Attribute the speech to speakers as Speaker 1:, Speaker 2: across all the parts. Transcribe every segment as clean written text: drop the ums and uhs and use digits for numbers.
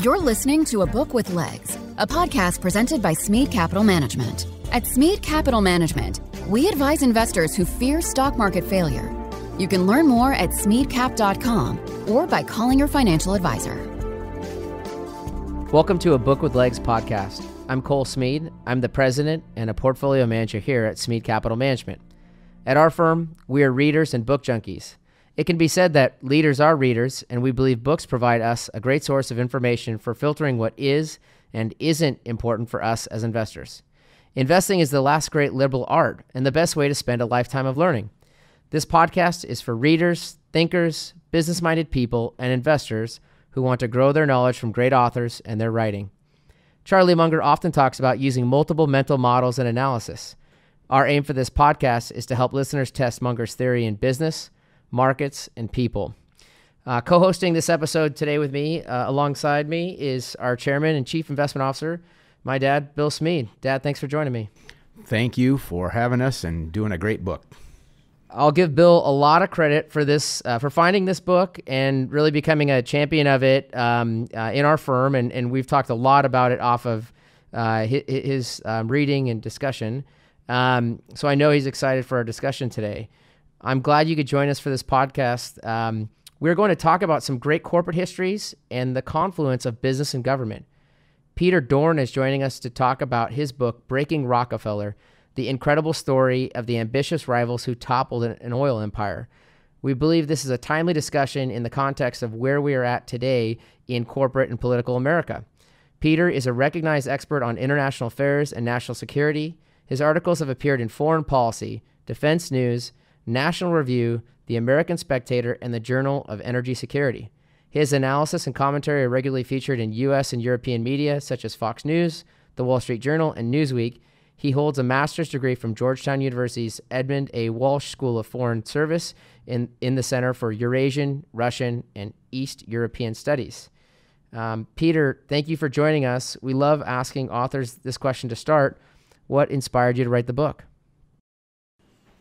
Speaker 1: You're listening to A Book with Legs, a podcast presented by Smead Capital Management. At Smead Capital Management, we advise investors who fear stock market failure. You can learn more at smeadcap.com or by calling your financial advisor.
Speaker 2: Welcome to A Book with Legs podcast. I'm Cole Smead. I'm the president and a portfolio manager here at Smead Capital Management. At our firm, we are readers and book junkies. It can be said that leaders are readers, and we believe books provide us a great source of information for filtering what is and isn't important for us as investors. Investing is the last great liberal art and the best way to spend a lifetime of learning. This podcast is for readers, thinkers, business-minded people, and investors who want to grow their knowledge from great authors and their writing. Charlie Munger often talks about using multiple mental models and analysis. Our aim for this podcast is to help listeners test Munger's theory in business, markets, and people. Co-hosting this episode today with me, alongside me, is our chairman and chief investment officer, my dad, Bill Smead. Dad, thanks for joining me.
Speaker 3: Thank you for having us and doing a great book.
Speaker 2: I'll give Bill a lot of credit for this, for finding this book and really becoming a champion of it in our firm. And we've talked a lot about it off of his reading and discussion. So I know he's excited for our discussion today. I'm glad you could join us for this podcast. We're going to talk about some great corporate histories and the confluence of business and government. Peter Doran is joining us to talk about his book, Breaking Rockefeller, the incredible story of the ambitious rivals who toppled an oil empire. We believe this is a timely discussion in the context of where we are at today in corporate and political America. Peter is a recognized expert on international affairs and national security. His articles have appeared in Foreign Policy, Defense News, National Review, The American Spectator, and the Journal of Energy Security. His analysis and commentary are regularly featured in U.S. and European media such as Fox News, The Wall Street Journal, and Newsweek. He holds a master's degree from Georgetown University's Edmund A. Walsh School of Foreign Service in the Center for Eurasian, Russian, and East European Studies. Peter, thank you for joining us. We love asking authors this question to start. What inspired you to write the book?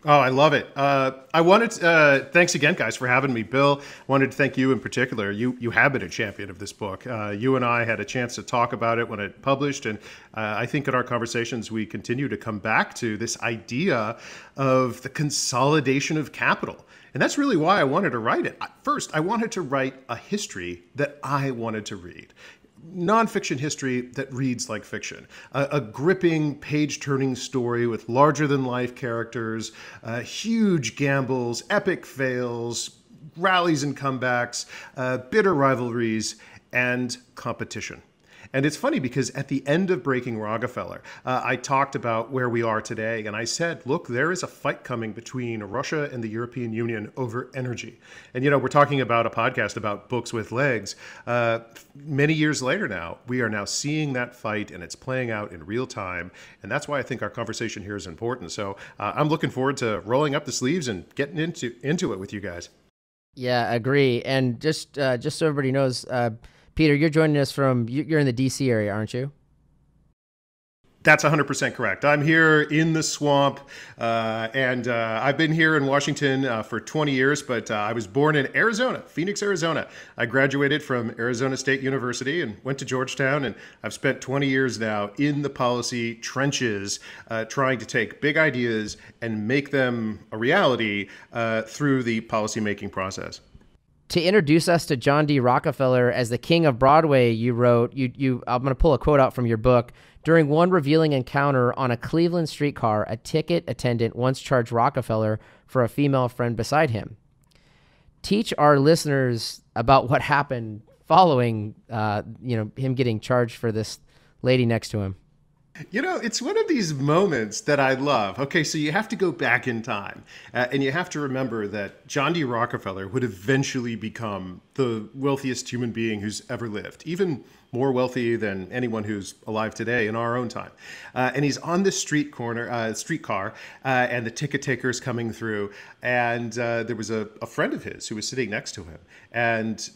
Speaker 4: Oh, I love it. I wanted to, thanks again, guys, for having me. Bill, I wanted to thank you in particular. You have been a champion of this book. You and I had a chance to talk about it when it published, and I think in our conversations we continue to come back to this idea of the consolidation of capital. And that's really why I wanted to write it. First, I wanted to write a history that I wanted to read. Nonfiction history that reads like fiction, a gripping, page-turning story with larger-than-life characters, huge gambles, epic fails, rallies and comebacks, bitter rivalries, and competition. And it's funny because at the end of Breaking Rockefeller, I talked about where we are today, and I said, look, there is a fight coming between Russia and the European Union over energy. And, you know, we're talking about a podcast about books with legs. Many years later now, we are now seeing that fight, and it's playing out in real time. And that's why I think our conversation here is important. So I'm looking forward to rolling up the sleeves and getting into it with you guys.
Speaker 2: Yeah, agree. And just so everybody knows, Peter, you're joining us you're in the D.C. area, aren't you?
Speaker 4: That's 100% correct. I'm here in the swamp, and I've been here in Washington for 20 years, but I was born in Arizona, Phoenix, Arizona. I graduated from Arizona State University and went to Georgetown, and I've spent 20 years now in the policy trenches trying to take big ideas and make them a reality through the policymaking process.
Speaker 2: To introduce us to John D. Rockefeller as the king of Broadway, you wrote, I'm going to pull a quote out from your book. During one revealing encounter on a Cleveland streetcar, a ticket attendant once charged Rockefeller for a female friend beside him. Teach our listeners about what happened following, him getting charged for this lady next to him.
Speaker 4: You know, it's one of these moments that I love. Okay, so you have to go back in time, and you have to remember that John D. Rockefeller would eventually become the wealthiest human being who's ever lived, even more wealthy than anyone who's alive today in our own time. And he's on this streetcar, and the ticket taker is coming through, and there was a friend of his who was sitting next to him, and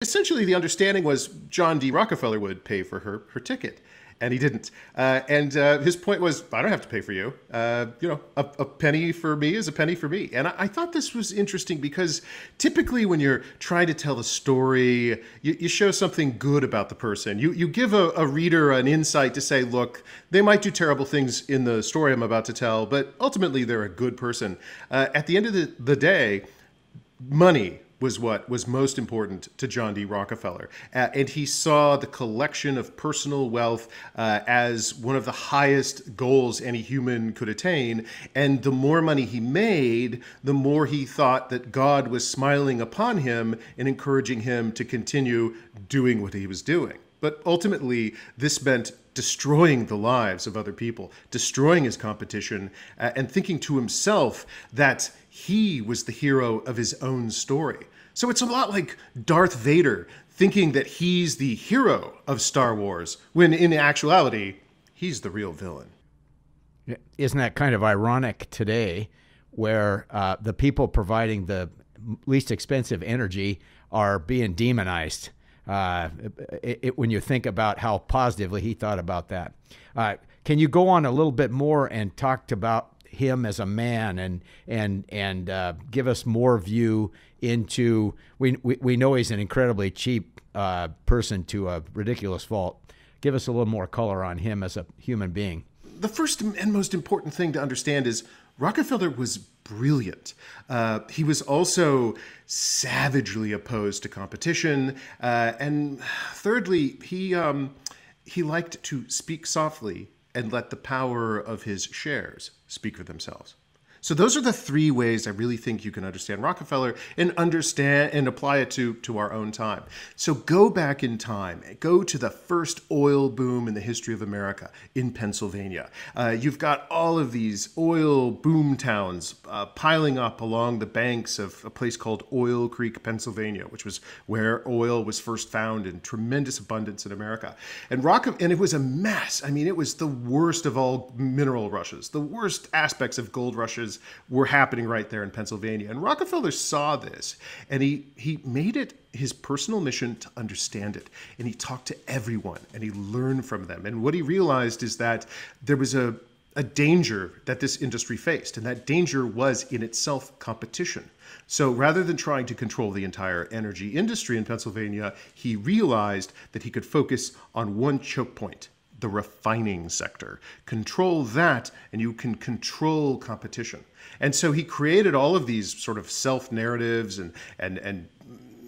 Speaker 4: essentially the understanding was John D. Rockefeller would pay for her ticket. and he didn't. And his point was, I don't have to pay for you. A penny for me is a penny for me. And I thought this was interesting because typically when you're trying to tell a story, you show something good about the person. You give a reader an insight to say, look, they might do terrible things in the story I'm about to tell, but ultimately they're a good person. At the end of the day, money was what was most important to John D. Rockefeller. And he saw the collection of personal wealth as one of the highest goals any human could attain. And the more money he made, the more he thought that God was smiling upon him and encouraging him to continue doing what he was doing. But ultimately, this meant destroying the lives of other people, destroying his competition, and thinking to himself that he was the hero of his own story. So it's a lot like Darth Vader thinking that he's the hero of Star Wars, when in actuality, he's the real villain.
Speaker 3: Isn't that kind of ironic today, where the people providing the least expensive energy are being demonized? When you think about how positively he thought about that. Can you go on a little bit more and talk about him as a man and give us more view into, we know he's an incredibly cheap person to a ridiculous fault. Give us a little more color on him as a human being.
Speaker 4: The first and most important thing to understand is Rockefeller was brilliant. He was also savagely opposed to competition. And thirdly, he liked to speak softly and let the power of his shares speak for themselves. So those are the three ways I really think you can understand Rockefeller and understand and apply it to our own time. So go back in time, go to the first oil boom in the history of America in Pennsylvania. You've got all of these oil boom towns piling up along the banks of a place called Oil Creek, Pennsylvania, which was where oil was first found in tremendous abundance in America. And it was a mess. I mean, it was the worst of all mineral rushes. The worst aspects of gold rushes were happening right there in Pennsylvania. And Rockefeller saw this, and he made it his personal mission to understand it. And he talked to everyone, and he learned from them. And what he realized is that there was a danger that this industry faced, and that danger was in itself competition. So rather than trying to control the entire energy industry in Pennsylvania, he realized that he could focus on one choke point: the refining sector. Control that, and you can control competition. And so he created all of these sort of self-narratives and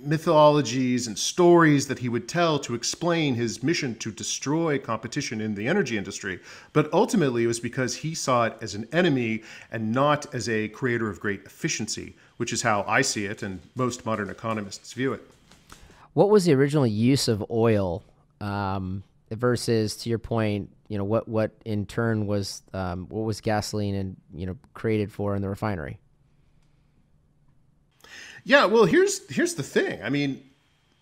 Speaker 4: mythologies and stories that he would tell to explain his mission to destroy competition in the energy industry. But ultimately, it was because he saw it as an enemy and not as a creator of great efficiency, which is how I see it and most modern economists view it.
Speaker 2: What was the original use of oil? Versus, to your point, what in turn was what was gasoline and created for in the refinery? Yeah, well, here's the thing. I mean,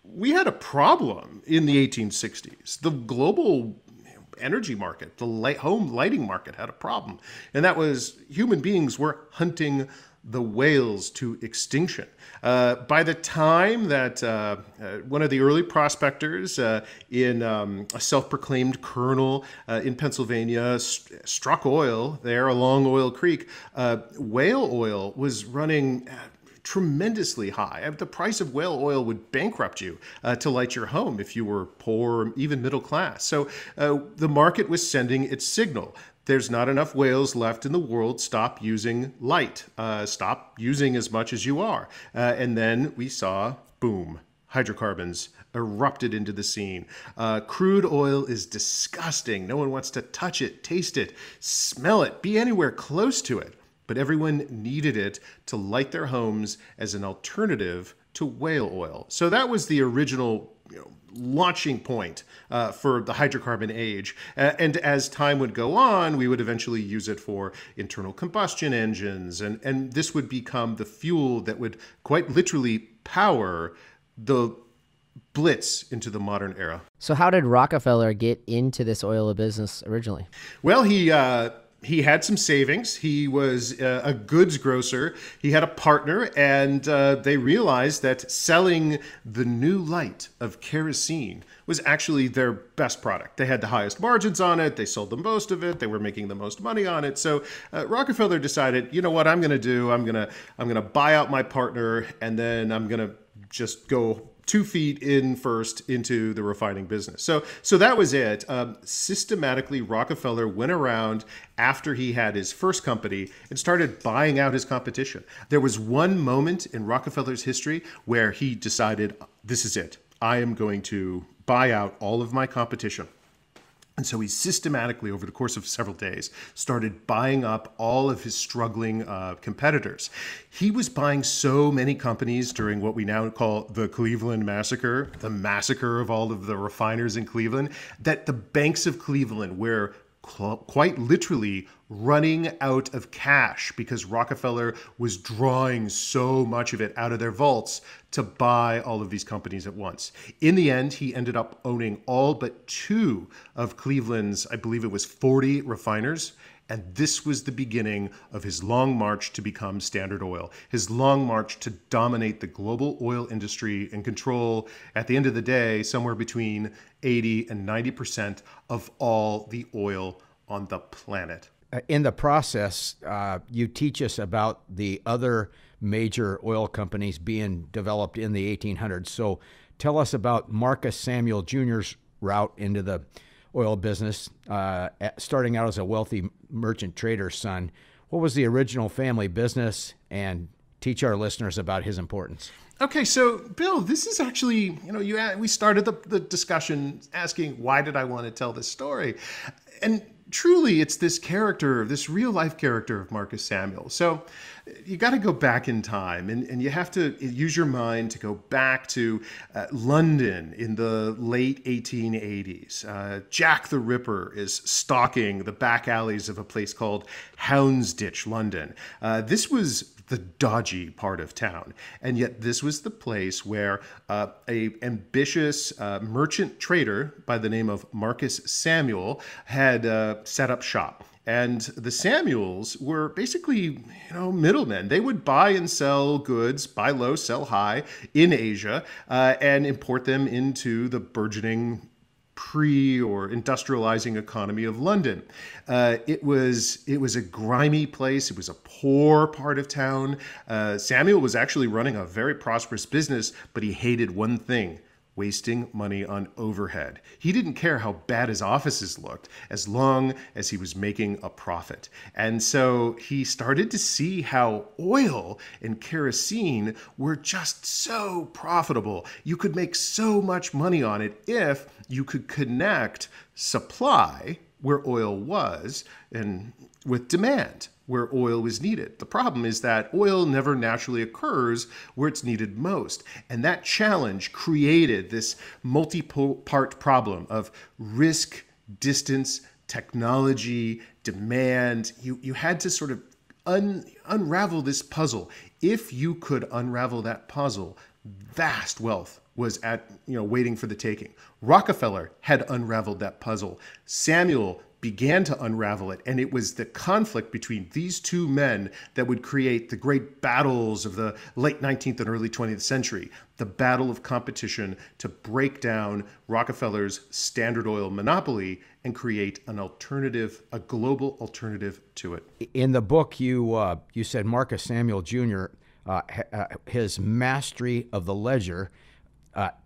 Speaker 2: we had a problem in the 1860s. The global energy market, the home lighting market, had a problem, and that was human beings were hunting the whales to extinction. By the time that one of the early prospectors in a self-proclaimed colonel in Pennsylvania struck oil there along Oil Creek, whale oil was running tremendously high. The price of whale oil would bankrupt you to light your home if you were poor or even middle class. So the market was sending its signal. There's not enough whales left in the world. Stop using light. Stop using as much as you are. And then we saw, boom, hydrocarbons erupted into the scene. Crude oil is disgusting. No one wants to touch it, taste it, smell it, be anywhere close to it. But everyone needed it to light their homes as an alternative to whale oil. So that was the original launching point for the hydrocarbon age. And as time would go on, we would eventually use it for internal combustion engines. And this would become the fuel that would quite literally power the blitz into the modern era. So how did Rockefeller get into this oil business originally?
Speaker 4: Well, he had some savings. He was a goods grocer. He had a partner, and they realized that selling the new light of kerosene was actually their best product. They had the highest margins on it. They sold the most of it. They were making the most money on it. So Rockefeller decided, you know what I'm going to do? I'm going to buy out my partner, and then I'm going to just go 2 feet in first into the refining business. So that was it. Systematically, Rockefeller went around after he had his first company and started buying out his competition. There was one moment in Rockefeller's history where he decided, this is it. I am going to buy out all of my competition. And so he systematically, over the course of several days, started buying up all of his struggling competitors. He was buying so many companies during what we now call the Cleveland Massacre, the massacre of all of the refiners in Cleveland, that the banks of Cleveland were quite literally running out of cash because Rockefeller was drawing so much of it out of their vaults to buy all of these companies at once. In the end, he ended up owning all but 2 of Cleveland's, I believe it was 40 refiners. And this was the beginning of his long march to become Standard Oil, his long march to dominate the global oil industry and control, at the end of the day, somewhere between 80 and 90% of all the oil on the planet.
Speaker 3: In the process, you teach us about the other major oil companies being developed in the 1800s. So tell us about Marcus Samuel Jr.'s route into the oil business, starting out as a wealthy merchant trader's son. What was the original family business? And teach our listeners about his importance.
Speaker 4: Okay, so Bill, this is actually, we started the discussion asking, why did I want to tell this story? And truly, it's this character, this real life character of Marcus Samuel. So you got to go back in time, and you have to use your mind to go back to London in the late 1880s. Jack the Ripper is stalking the back alleys of a place called Houndsditch, London. This was the dodgy part of town. And yet this was the place where a ambitious merchant trader by the name of Marcus Samuel had set up shop. And the Samuels were basically, middlemen. They would buy and sell goods, buy low, sell high in Asia, and import them into the burgeoning or industrializing economy of London. It was a grimy place. It was a poor part of town. Samuel was actually running a very prosperous business, but he hated one thing: wasting money on overhead. He didn't care how bad his offices looked as long as he was making a profit. And so he started to see how oil and kerosene were just so profitable. You could make so much money on it if you could connect supply, where oil was, and with demand, where oil was needed. The problem is that oil never naturally occurs where it's needed most. And that challenge created this multi-part problem of risk, distance, technology, demand. You had to sort of unravel this puzzle. If you could unravel that puzzle, vast wealth was waiting for the taking. Rockefeller had unraveled that puzzle. Samuel began to unravel it, and it was the conflict between these two men that would create the great battles of the late 19th and early 20th century, the battle of competition to break down Rockefeller's Standard Oil monopoly and create an alternative, a global alternative to it.
Speaker 3: In the book, you said Marcus Samuel Jr., his mastery of the ledger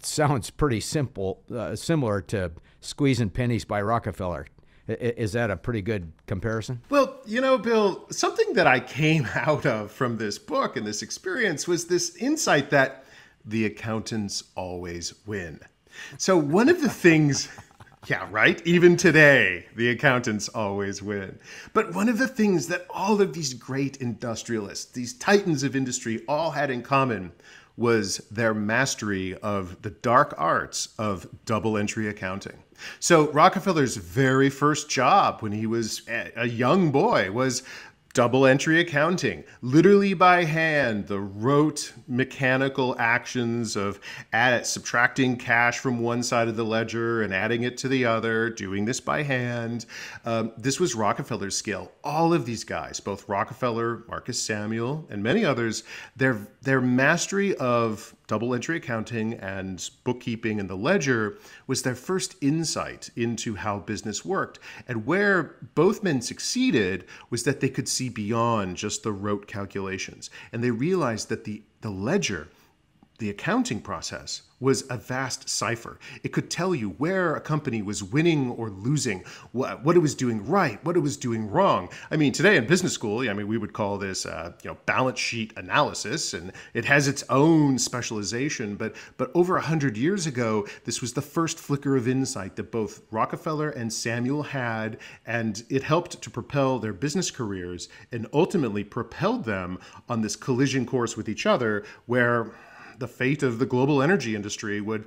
Speaker 3: sounds pretty simple, similar to Squeezing Pennies by Rockefeller. Is that a pretty good comparison?
Speaker 4: Well, Bill, something that I came out of from this book and this experience was this insight that the accountants always win. So one of the things, yeah, right? Even today, the accountants always win. But one of the things that all of these great industrialists, these titans of industry, all had in common was their mastery of the dark arts of double entry accounting. So Rockefeller's very first job when he was a young boy was double entry accounting, literally by hand, the rote mechanical actions of subtracting cash from one side of the ledger and adding it to the other, doing this by hand. This was Rockefeller's skill. All of these guys, both Rockefeller, Marcus Samuel, and many others, their mastery of double entry accounting and bookkeeping and the ledger was their first insight into how business worked. And where both men succeeded was that they could see beyond just the rote calculations. And they realized that the ledger, the accounting process, was a vast cipher. It could tell you where a company was winning or losing, what it was doing right, what it was doing wrong. I mean, today in business school, we would call this, balance sheet analysis, and it has its own specialization. But over 100 years ago, this was the first flicker of insight that both Rockefeller and Samuel had, and it helped to propel their business careers and ultimately propelled them on this collision course with each other, where the fate of the global energy industry would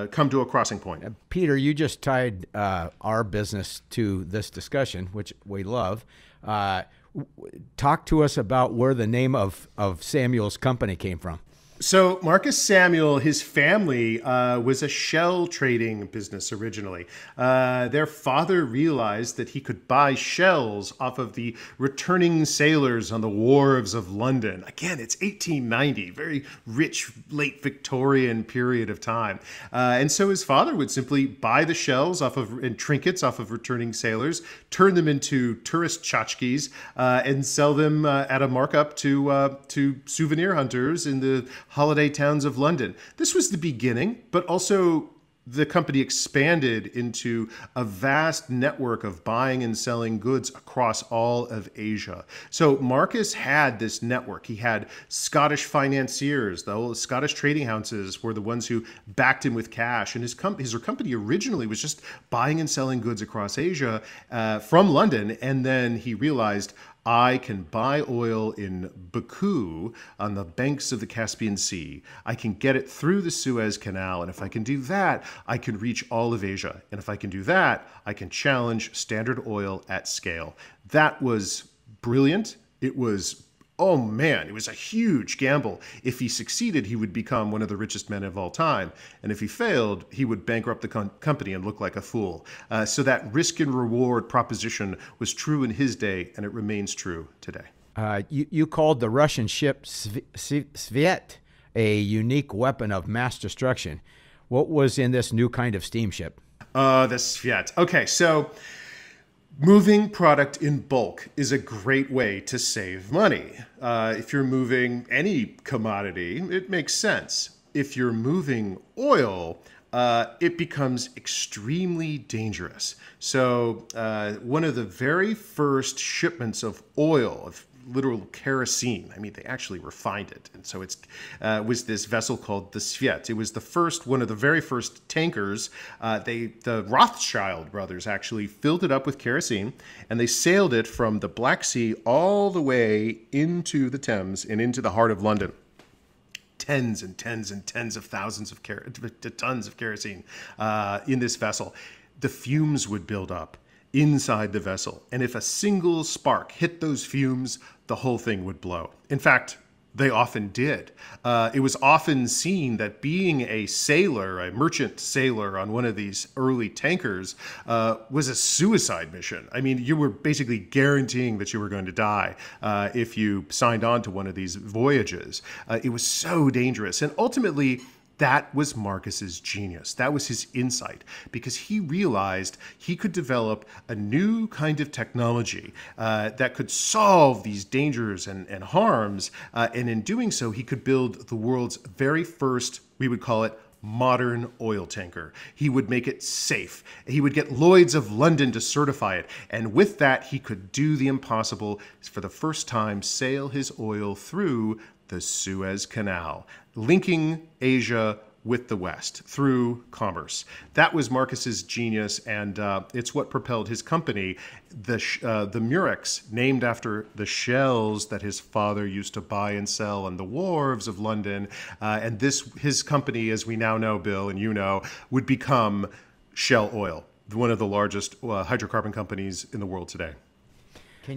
Speaker 4: come to a crossing point.
Speaker 3: Peter, you just tied our business to this discussion, which we love. Talk to us about where the name of Samuel's company came from.
Speaker 4: So Marcus Samuel, his family was a shell trading business originally. Their father realized that he could buy shells off of the returning sailors on the wharves of London. Again, it's 1890, very rich late Victorian period of time. And so his father would simply buy the shells and trinkets off of returning sailors, turn them into tourist tchotchkes, and sell them at a markup to souvenir hunters in the holiday towns of London. This was the beginning, but also the company expanded into a vast network of buying and selling goods across all of Asia. So Marcus had this network. He had Scottish financiers. The old Scottish trading houses were the ones who backed him with cash. And his company originally was just buying and selling goods across Asia from London. And then he realized, I can buy oil in Baku on the banks of the Caspian Sea. I can get it through the Suez Canal. And if I can do that, I can reach all of Asia. And if I can do that, I can challenge Standard Oil at scale. That was brilliant. It was, oh man, it was a huge gamble. If he succeeded, he would become one of the richest men of all time. And if he failed, he would bankrupt the company and look like a fool. So that risk and reward proposition was true in his day, and it remains true today.
Speaker 3: You called the Russian ship Svyet a unique weapon of mass destruction. What was in this new kind of steamship?
Speaker 4: The Svyet. Okay, so moving product in bulk is a great way to save money. If you're moving any commodity, it makes sense. If you're moving oil, it becomes extremely dangerous. So one of the very first shipments of oil, of literal kerosene. I mean, they actually refined it. And so it was this vessel called the Svyet. It was one of the very first tankers. The Rothschild brothers actually filled it up with kerosene, and they sailed it from the Black Sea all the way into the Thames and into the heart of London. Tens and tens and tens of thousands of tons of kerosene in this vessel. The fumes would build up inside the vessel. And if a single spark hit those fumes, the whole thing would blow. In fact, they often did. It was often seen that being a sailor, a merchant sailor on one of these early tankers, was a suicide mission. I mean, you were basically guaranteeing that you were going to die if you signed on to one of these voyages. It was so dangerous. And ultimately, that was Marcus's genius. That was his insight, because he realized he could develop a new kind of technology that could solve these dangers and harms. And in doing so, he could build the world's very first, we would call it, modern oil tanker. He would make it safe. He would get Lloyd's of London to certify it. And with that, he could do the impossible. For the first time, sail his oil through the Suez Canal, linking Asia with the West through commerce. That was Marcus's genius, and it's what propelled his company, the Murex, named after the shells that his father used to buy and sell on the wharves of London. And his company, as we now know, Bill, and you know, would become Shell Oil, one of the largest hydrocarbon companies in the world today.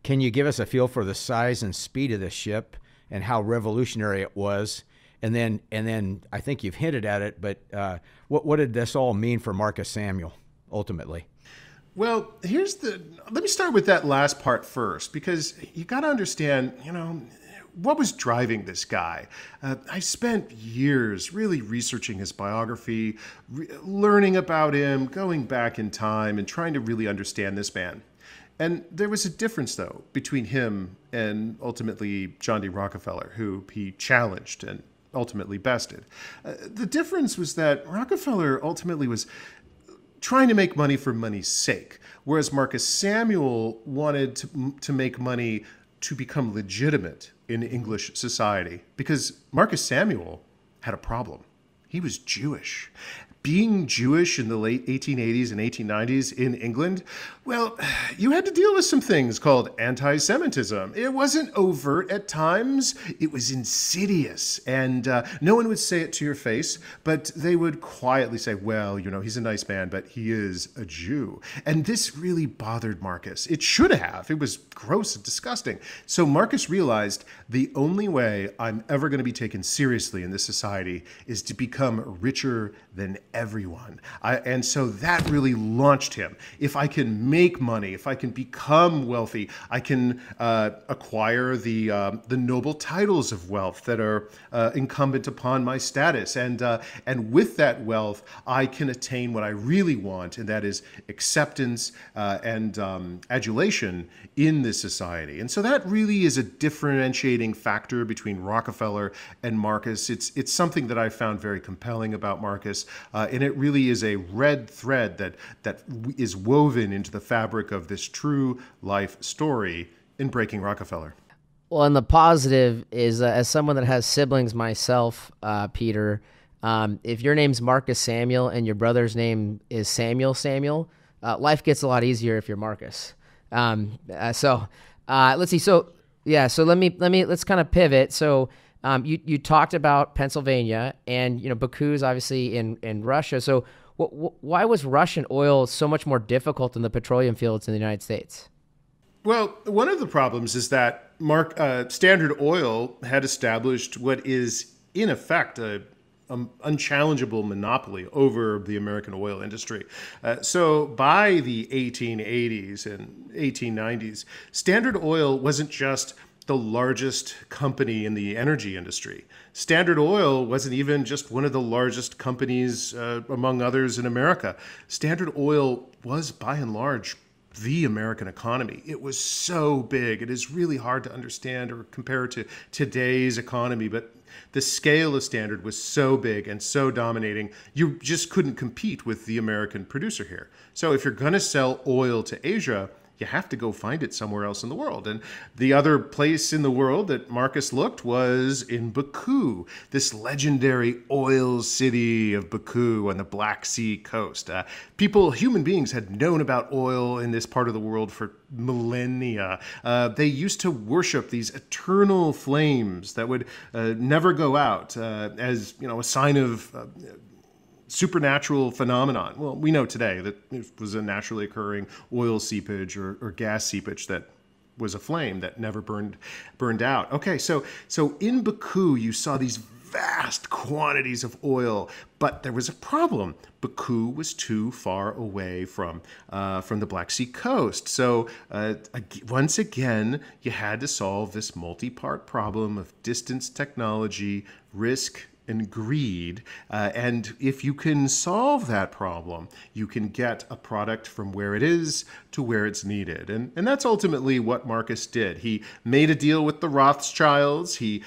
Speaker 3: Can you give us a feel for the size and speed of the ship and how revolutionary it was? And then I think you've hinted at it, but what did this all mean for Marcus Samuel ultimately?
Speaker 4: Well, let me start with that last part first, because you got to understand, what was driving this guy? I spent years really researching his biography, learning about him, going back in time and trying to really understand this man. And there was a difference, though, between him and ultimately John D. Rockefeller, who he challenged and ultimately bested. The difference was that Rockefeller ultimately was trying to make money for money's sake, whereas Marcus Samuel wanted to make money to become legitimate in English society, because Marcus Samuel had a problem. He was Jewish. Being Jewish in the late 1880s and 1890s in England, well, you had to deal with some things called anti-Semitism. It wasn't overt at times. It was insidious. And no one would say it to your face, but they would quietly say, well, he's a nice man, but he is a Jew. And this really bothered Marcus. It should have. It was gross and disgusting. So Marcus realized the only way I'm ever going to be taken seriously in this society is to become richer than everyone. And so that really launched him. If I can make money, if I can become wealthy, I can acquire the noble titles of wealth that are incumbent upon my status. And with that wealth, I can attain what I really want, and that is acceptance and adulation in this society. And so that really is a differentiating factor between Rockefeller and Marcus. It's something that I found very compelling about Marcus. And it really is a red thread that is woven into the fabric of this true life story in Breaking Rockefeller.
Speaker 2: Well, and the positive is, as someone that has siblings myself, Peter, if your name's Marcus Samuel and your brother's name is Samuel, life gets a lot easier if you're Marcus. Let's see. So let's kind of pivot. So you talked about Pennsylvania, and Baku's obviously in Russia. So why was Russian oil so much more difficult than the petroleum fields in the United States?
Speaker 4: Well, one of the problems is that Standard Oil had established what is in effect a unchallengeable monopoly over the American oil industry. So by the 1880s and 1890s, Standard Oil wasn't just the largest company in the energy industry. Standard Oil wasn't even just one of the largest companies among others in America. Standard Oil was, by and large, the American economy. It was so big. It is really hard to understand or compare to today's economy, but the scale of Standard was so big and so dominating, you just couldn't compete with the American producer here. So if you're going to sell oil to Asia, you have to go find it somewhere else in the world. And the other place in the world that Marcus looked was in Baku, this legendary oil city of Baku on the Black Sea coast. Human beings had known about oil in this part of the world for millennia. They used to worship these eternal flames that would never go out as a sign of supernatural phenomenon. Well, we know today that it was a naturally occurring oil seepage or gas seepage that was a flame that never burned out. Okay, so in Baku, you saw these vast quantities of oil, but there was a problem. Baku was too far away from the Black Sea coast. So once again, you had to solve this multi-part problem of distance, technology, risk, and greed. And if you can solve that problem, you can get a product from where it is to where it's needed. And that's ultimately what Marcus did. He made a deal with the Rothschilds. He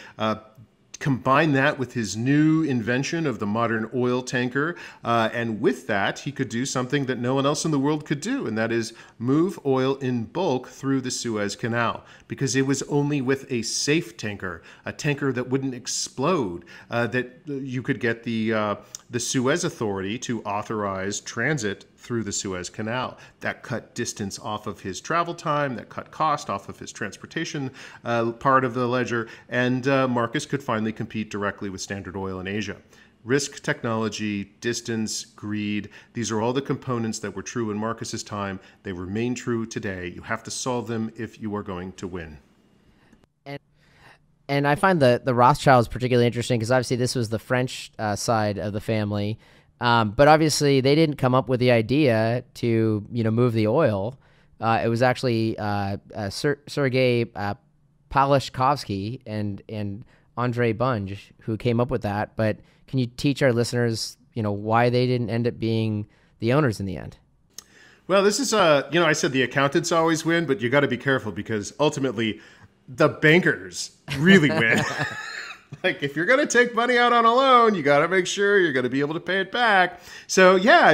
Speaker 4: combine that with his new invention of the modern oil tanker, and with that, he could do something that no one else in the world could do, and that is move oil in bulk through the Suez Canal, because it was only with a safe tanker, a tanker that wouldn't explode, that you could get the Suez Authority to authorize transit through the Suez Canal. That cut distance off of his travel time, that cut cost off of his transportation part of the ledger, and Marcus could finally compete directly with Standard Oil in Asia. Risk, technology, distance, greed. These are all the components that were true in Marcus's time. They remain true today. You have to solve them if you are going to win.
Speaker 2: And I find the Rothschilds particularly interesting because obviously this was the French side of the family. But obviously they didn't come up with the idea to, move the oil. It was actually Sergei Palashkovsky and Andre Bunge who came up with that. But can you teach our listeners, why they didn't end up being the owners in the end?
Speaker 4: Well, this is, I said the accountants always win, but you got to be careful because ultimately the bankers really win. Like, if you're going to take money out on a loan, you got to make sure you're going to be able to pay it back. So, yeah,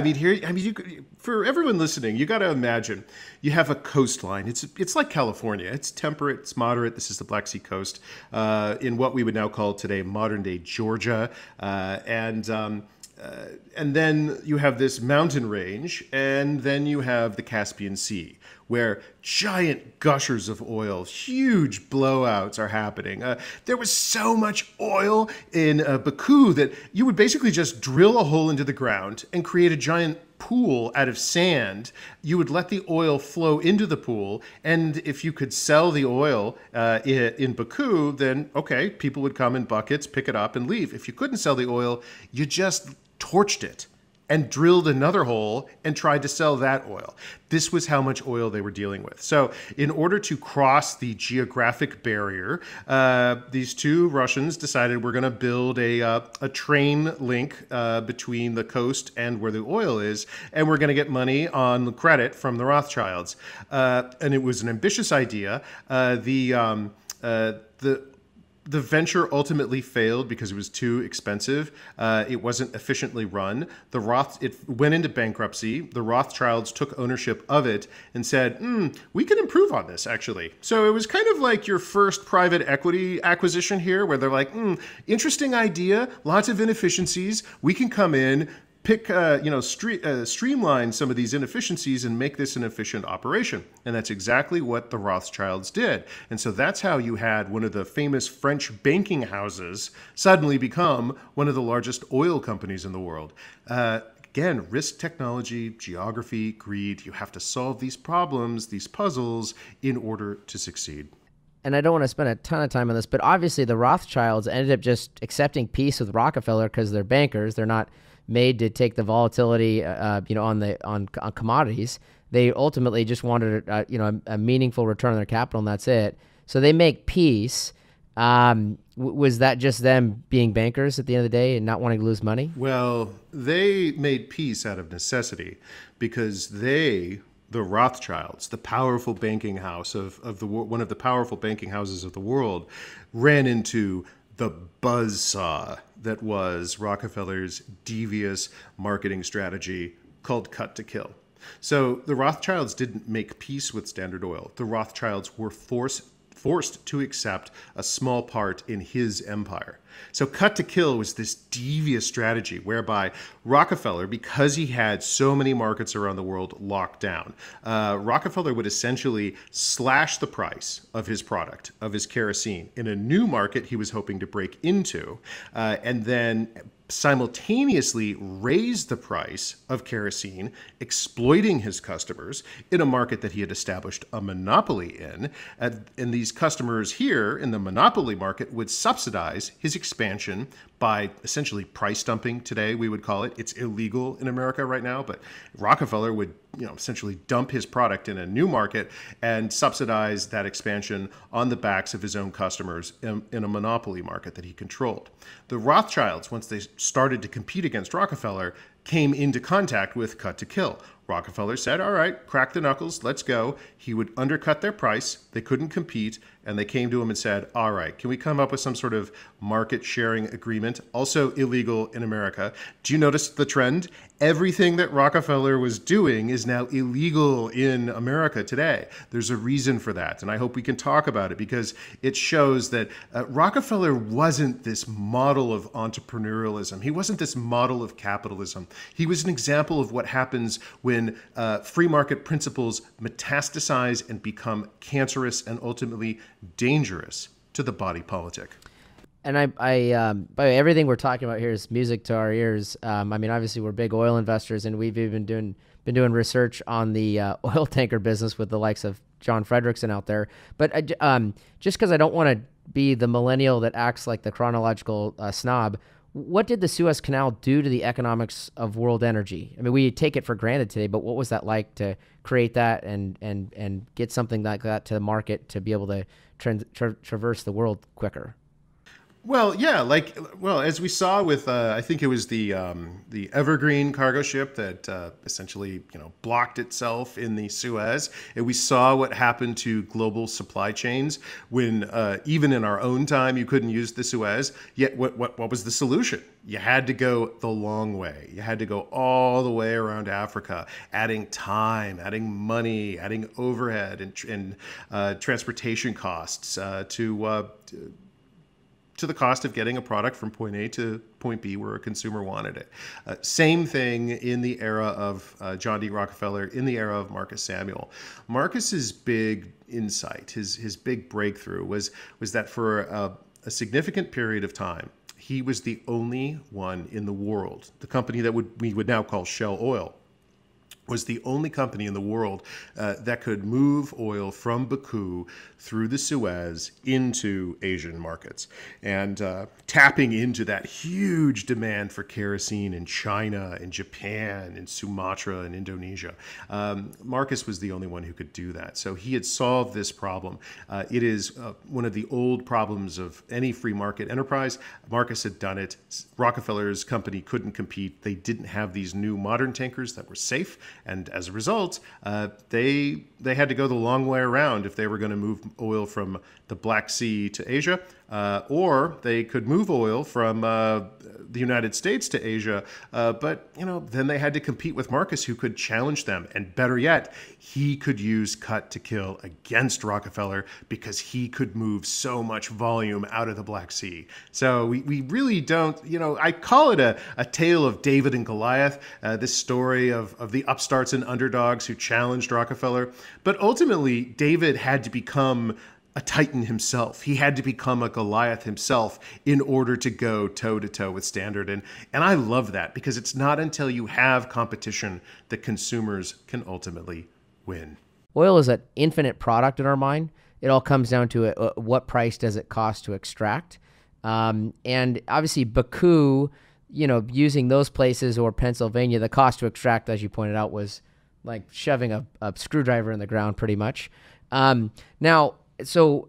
Speaker 4: for everyone listening, you got to imagine you have a coastline. It's like California. It's temperate, it's moderate. This is the Black Sea coast in what we would now call today modern day Georgia. And then you have this mountain range, and then you have the Caspian Sea, where giant gushers of oil, huge blowouts are happening. There was so much oil in Baku that you would basically just drill a hole into the ground and create a giant pool out of sand. You would let the oil flow into the pool, and if you could sell the oil in Baku, then okay, people would come in buckets, pick it up, and leave. If you couldn't sell the oil, you just torched it and drilled another hole and tried to sell that oil. This was how much oil they were dealing with. So in order to cross the geographic barrier, these two Russians decided we're going to build a train link between the coast and where the oil is, and we're going to get money on credit from the Rothschilds. And it was an ambitious idea. The venture ultimately failed because it was too expensive. It wasn't efficiently run. It went into bankruptcy. The Rothschilds took ownership of it and said, we can improve on this, actually. So it was kind of like your first private equity acquisition here, where they're like, interesting idea, lots of inefficiencies. We can come in, streamline some of these inefficiencies and make this an efficient operation. And that's exactly what the Rothschilds did. And so that's how you had one of the famous French banking houses suddenly become one of the largest oil companies in the world. Again, risk, technology, geography, greed. You have to solve these problems, these puzzles, in order to succeed.
Speaker 2: And I don't want to spend a ton of time on this, but obviously the Rothschilds ended up just accepting peace with Rockefeller because they're bankers. They're not made to take the volatility, on commodities. They ultimately just wanted, a meaningful return on their capital, and that's it. So they make peace. Was that just them being bankers at the end of the day and not wanting to lose money?
Speaker 4: Well, they made peace out of necessity because the Rothschilds, the powerful banking house one of the powerful banking houses of the world, ran into the buzzsaw that was Rockefeller's devious marketing strategy called cut to kill. So the Rothschilds didn't make peace with Standard Oil. The Rothschilds were forced to accept a small part in his empire. So cut to kill was this devious strategy whereby Rockefeller, because he had so many markets around the world locked down, Rockefeller would essentially slash the price of his product, of his kerosene, in a new market he was hoping to break into, and then simultaneously raise the price of kerosene, exploiting his customers in a market that he had established a monopoly in. And these customers here in the monopoly market would subsidize his expansion by essentially price dumping today, we would call it. It's illegal in America right now, but Rockefeller would essentially dump his product in a new market and subsidize that expansion on the backs of his own customers in a monopoly market that he controlled. The Rothschilds, once they started to compete against Rockefeller, came into contact with cut to kill. Rockefeller said, all right, crack the knuckles, let's go. He would undercut their price. They couldn't compete. And they came to him and said, all right, can we come up with some sort of market sharing agreement? Also illegal in America. Do you notice the trend? Everything that Rockefeller was doing is now illegal in America today. There's a reason for that. And I hope we can talk about it because it shows that Rockefeller wasn't this model of entrepreneurialism. He wasn't this model of capitalism. He was an example of what happens when free market principles metastasize and become cancerous and ultimately dangerous to the body politic.
Speaker 2: And by the way, everything we're talking about here is music to our ears. I mean, obviously we're big oil investors, and we've even been doing research on the oil tanker business with the likes of John Frederickson out there. But just because I don't want to be the millennial that acts like the chronological snob, what did the Suez Canal do to the economics of world energy? I mean, we take it for granted today, but what was that like to create that and get something like that to the market to be able to traverse the world quicker?
Speaker 4: Well, yeah, as we saw with, I think it was the Evergreen cargo ship that essentially, blocked itself in the Suez. And we saw what happened to global supply chains when, even in our own time, you couldn't use the Suez. Yet, what was the solution? You had to go the long way. You had to go all the way around Africa, adding time, adding money, adding overhead and transportation costs to the cost of getting a product from point A to point B where a consumer wanted it. Same thing in the era of John D. Rockefeller, in the era of Marcus Samuel. Marcus's big insight, his big breakthrough was that for a significant period of time, he was the only one in the world, the company that we would now call Shell Oil, was the only company in the world that could move oil from Baku through the Suez into Asian markets, and tapping into that huge demand for kerosene in China, in Japan, in Sumatra, and Indonesia. Marcus was the only one who could do that. So he had solved this problem. It is one of the old problems of any free market enterprise. Marcus had done it. Rockefeller's company couldn't compete. They didn't have these new modern tankers that were safe. And as a result, they had to go the long way around if they were going to move oil from the Black Sea to Asia, or they could move oil from the United States to Asia. But then they had to compete with Marcus, who could challenge them. And better yet, he could use cut to kill against Rockefeller because he could move so much volume out of the Black Sea. So we really don't, I call it a tale of David and Goliath, this story of the upstarts and underdogs who challenged Rockefeller. But ultimately, David had to become a Titan himself. He had to become a Goliath himself in order to go toe-to-toe with Standard. And I love that, because it's not until you have competition that consumers can ultimately win.
Speaker 2: Oil is an infinite product in our mind. It all comes down to what price does it cost to extract. And obviously Baku, using those places, or Pennsylvania, the cost to extract, as you pointed out, was like shoving a screwdriver in the ground pretty much. Now, so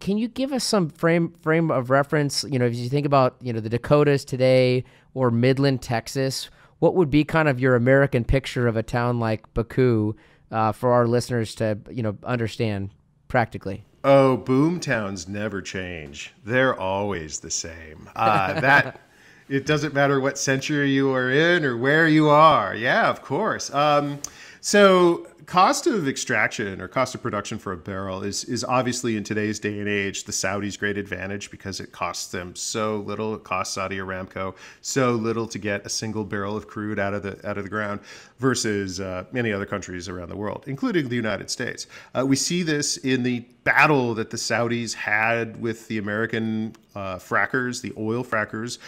Speaker 2: can you give us some frame of reference? If you think about, the Dakotas today or Midland, Texas, what would be kind of your American picture of a town like Baku for our listeners to, understand practically?
Speaker 4: Oh, boom towns never change. They're always the same. It doesn't matter what century you are in or where you are. Yeah, of course. So cost of extraction or cost of production for a barrel is obviously, in today's day and age, the Saudis' great advantage, because it costs them so little. It costs Saudi Aramco so little to get a single barrel of crude out of the ground versus many other countries around the world, including the United States. We see this in the battle that the Saudis had with the American frackers, the oil frackers,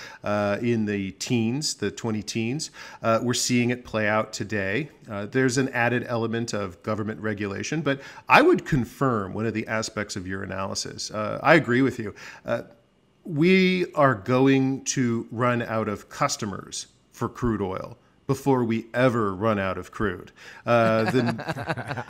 Speaker 4: in the teens, the 20-teens. We're seeing it play out today. There's an added element of government regulation, but I would confirm one of the aspects of your analysis. I agree with you. We are going to run out of customers for crude oil before we ever run out of crude. The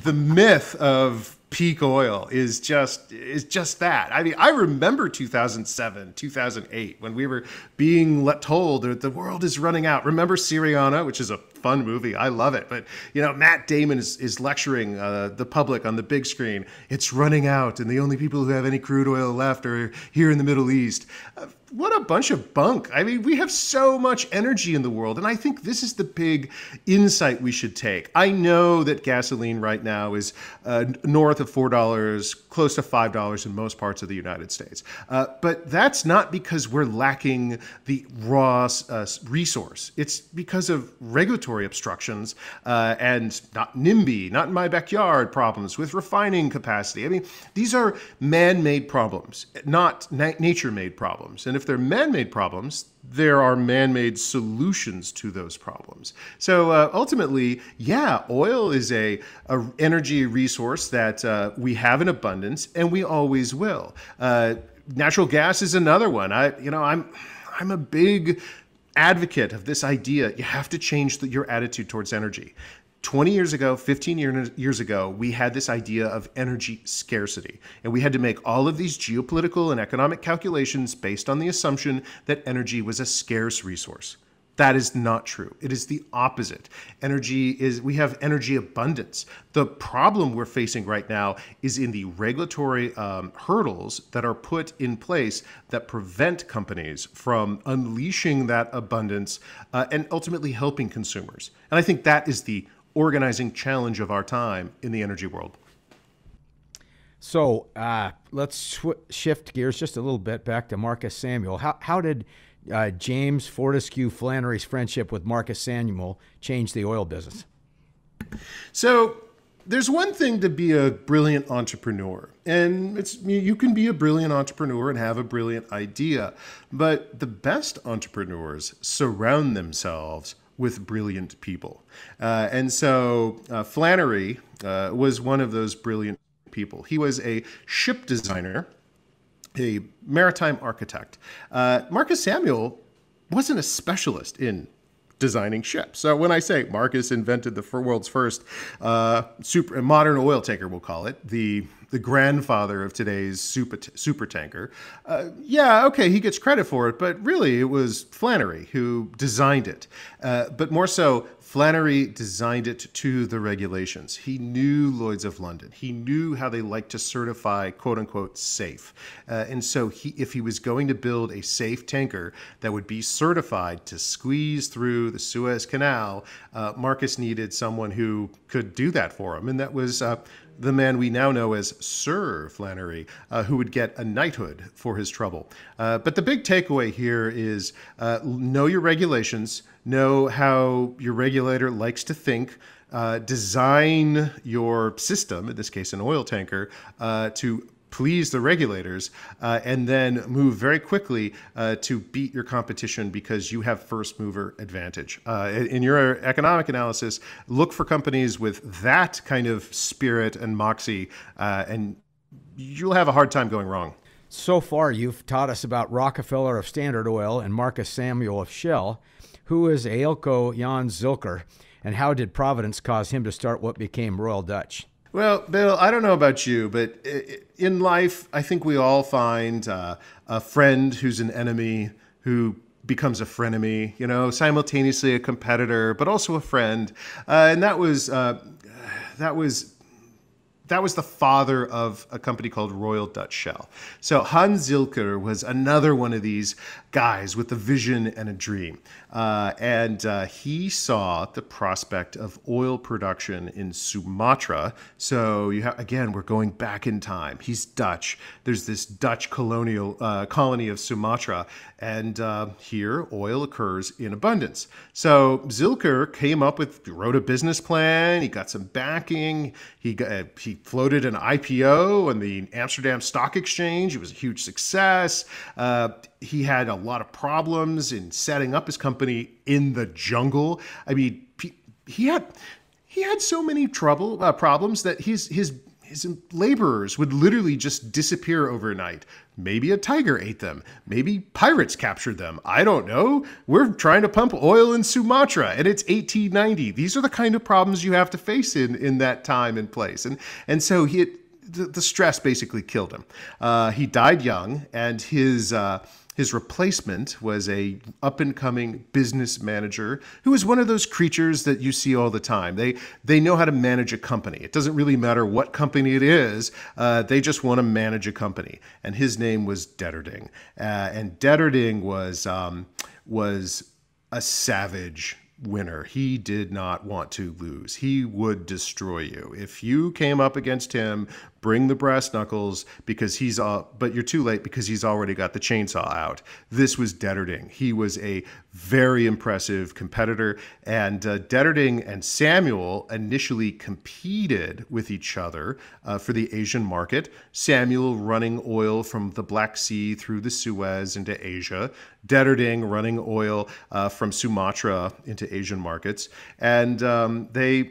Speaker 4: myth of peak oil is just that. I mean, I remember 2007, 2008, when we were being told that the world is running out. Remember Syriana, which is a fun movie. I love it. But, Matt Damon is lecturing the public on the big screen. It's running out, and the only people who have any crude oil left are here in the Middle East. What a bunch of bunk. I mean, we have so much energy in the world, and I think this is the big insight we should take. I know that gasoline right now is north north of $4, close to $5 in most parts of the United States. But that's not because we're lacking the raw resource. It's because of regulatory obstructions and not NIMBY, not in my backyard problems with refining capacity. I mean, these are man-made problems, not nature-made problems. And if they're man-made problems, there are man-made solutions to those problems. So ultimately, yeah, oil is a energy resource that we have in abundance, and we always will. Natural gas is another one. I'm a big advocate of this idea. You have to change your attitude towards energy. 20 years ago, 15 years ago, we had this idea of energy scarcity. And we had to make all of these geopolitical and economic calculations based on the assumption that energy was a scarce resource. That is not true. It is the opposite. We have energy abundance. The problem we're facing right now is in the regulatory hurdles that are put in place that prevent companies from unleashing that abundance and ultimately helping consumers. And I think that is the organizing challenge of our time in the energy world.
Speaker 3: So let's shift gears just a little bit back to Marcus Samuel. How did James Fortescue Flannery's friendship with Marcus Samuel change the oil business?
Speaker 4: So there's one thing to be a brilliant entrepreneur, and you can be a brilliant entrepreneur and have a brilliant idea, but the best entrepreneurs surround themselves with brilliant people. And so Flannery was one of those brilliant people. He was a ship designer, a maritime architect. Marcus Samuel wasn't a specialist in designing ships. So when I say Marcus invented the world's first modern oil tanker, we'll call it, the grandfather of today's super tanker, he gets credit for it, but really it was Flannery who designed it. But more so, Flannery designed it to the regulations. He knew Lloyd's of London. He knew how they like to certify, quote unquote, safe. And so if he was going to build a safe tanker that would be certified to squeeze through the Suez Canal, Marcus needed someone who could do that for him. And that was the man we now know as Sir Flannery, who would get a knighthood for his trouble. But the big takeaway here is know your regulations, know how your regulator likes to think, design your system, in this case an oil tanker, to please the regulators, and then move very quickly to beat your competition because you have first mover advantage. In your economic analysis, look for companies with that kind of spirit and moxie, and you'll have a hard time going wrong.
Speaker 3: So far, you've taught us about Rockefeller of Standard Oil and Marcus Samuel of Shell. Who is Eelco Jan Zilker, and how did Providence cause him to start what became Royal Dutch?
Speaker 4: Well, Bill, I don't know about you, but in life, I think we all find a friend who's an enemy who becomes a frenemy, simultaneously a competitor, but also a friend. And that was the father of a company called Royal Dutch Shell. So Hans Zilker was another one of these guys with a vision and a dream. And he saw the prospect of oil production in Sumatra. So again, we're going back in time. He's Dutch. There's this Dutch colonial colony of Sumatra. And here oil occurs in abundance. So Zilker wrote a business plan. He got some backing. He floated an IPO on the Amsterdam Stock Exchange. It was a huge success. He had a lot of problems in setting up his company in the jungle. I mean, he had so many problems that his laborers would literally just disappear overnight. Maybe a tiger ate them. Maybe pirates captured them. I don't know. We're trying to pump oil in Sumatra, and it's 1890. These are the kind of problems you have to face in that time and place. And so the stress basically killed him. He died young, and his replacement was a up-and-coming business manager who is one of those creatures that you see all the time. They know how to manage a company. It doesn't really matter what company it is. They just want to manage a company. And his name was Detterding. And Detterding was a savage winner. He did not want to lose. He would destroy you. If you came up against him, bring the brass knuckles, because but you're too late because he's already got the chainsaw out. This was Detterding. He was a very impressive competitor, and Detterding and Samuel initially competed with each other for the Asian market. Samuel running oil from the Black Sea through the Suez into Asia, Detterding running oil from Sumatra into Asian markets, and they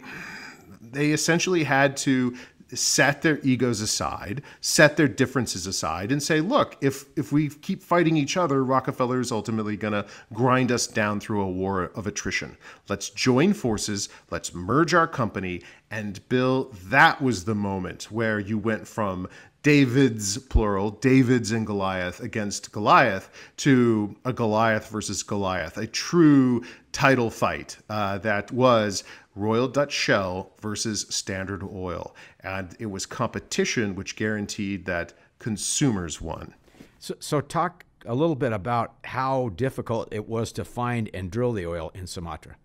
Speaker 4: essentially had to set their egos aside, set their differences aside, and say, look, if we keep fighting each other, Rockefeller is ultimately going to grind us down through a war of attrition. Let's join forces, let's merge our company. And Bill, that was the moment where you went from Davids, plural, Davids and Goliath against Goliath, to a Goliath versus Goliath, a true title fight that was Royal Dutch Shell versus Standard Oil. And it was competition which guaranteed that consumers won.
Speaker 3: So talk a little bit about how difficult it was to find and drill the oil in Sumatra.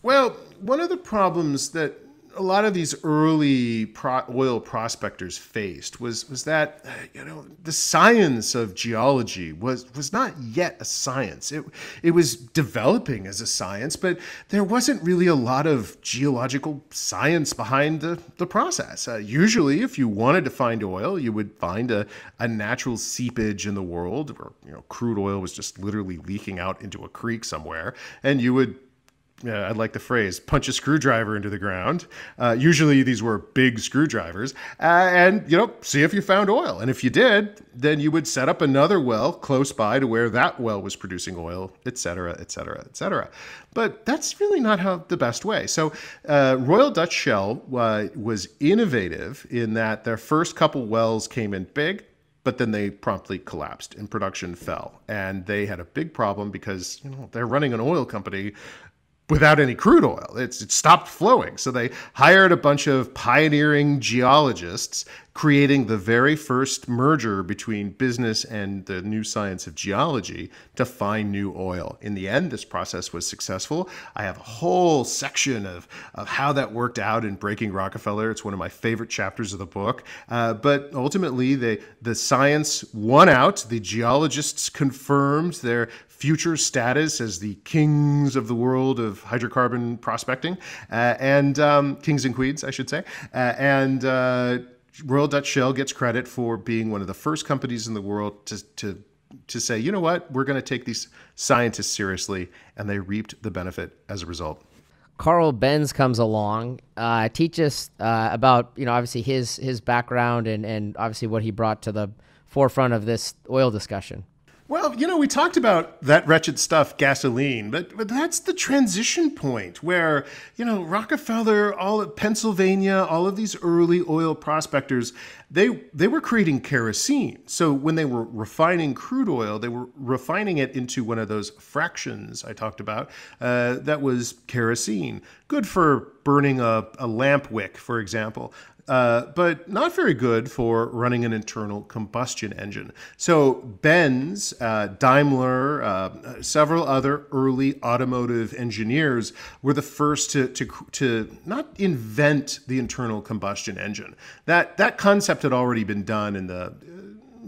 Speaker 4: Well, one of the problems that a lot of these early oil prospectors faced was that, the science of geology was not yet a science. It was developing as a science, but there wasn't really a lot of geological science behind the process. Usually, if you wanted to find oil, you would find a natural seepage in the world, where crude oil was just literally leaking out into a creek somewhere, and you would, I like the phrase, punch a screwdriver into the ground. Usually these were big screwdrivers, and, see if you found oil. And if you did, then you would set up another well close by to where that well was producing oil, et cetera, et cetera, et cetera. But that's really not the best way. So Royal Dutch Shell was innovative in that their first couple wells came in big, but then they promptly collapsed and production fell. And they had a big problem because, they're running an oil company without any crude oil. It stopped flowing. So they hired a bunch of pioneering geologists, creating the very first merger between business and the new science of geology to find new oil. In the end, this process was successful. I have a whole section of how that worked out in Breaking Rockefeller. It's one of my favorite chapters of the book. But ultimately, the science won out. The geologists confirmed their future status as the kings of the world of hydrocarbon prospecting, and kings and queens, I should say. Royal Dutch Shell gets credit for being one of the first companies in the world to say, you know what, we're going to take these scientists seriously, and they reaped the benefit as a result.
Speaker 2: Carl Benz comes along, teach us about, obviously his background and obviously what he brought to the forefront of this oil discussion.
Speaker 4: Well, we talked about that wretched stuff, gasoline, but that's the transition point where, Rockefeller, all of Pennsylvania, all of these early oil prospectors, they were creating kerosene. So when they were refining crude oil, they were refining it into one of those fractions I talked about that was kerosene. Good for burning a lamp wick, for example. But not very good for running an internal combustion engine. So Benz, Daimler, several other early automotive engineers were the first to not invent the internal combustion engine. That concept had already been done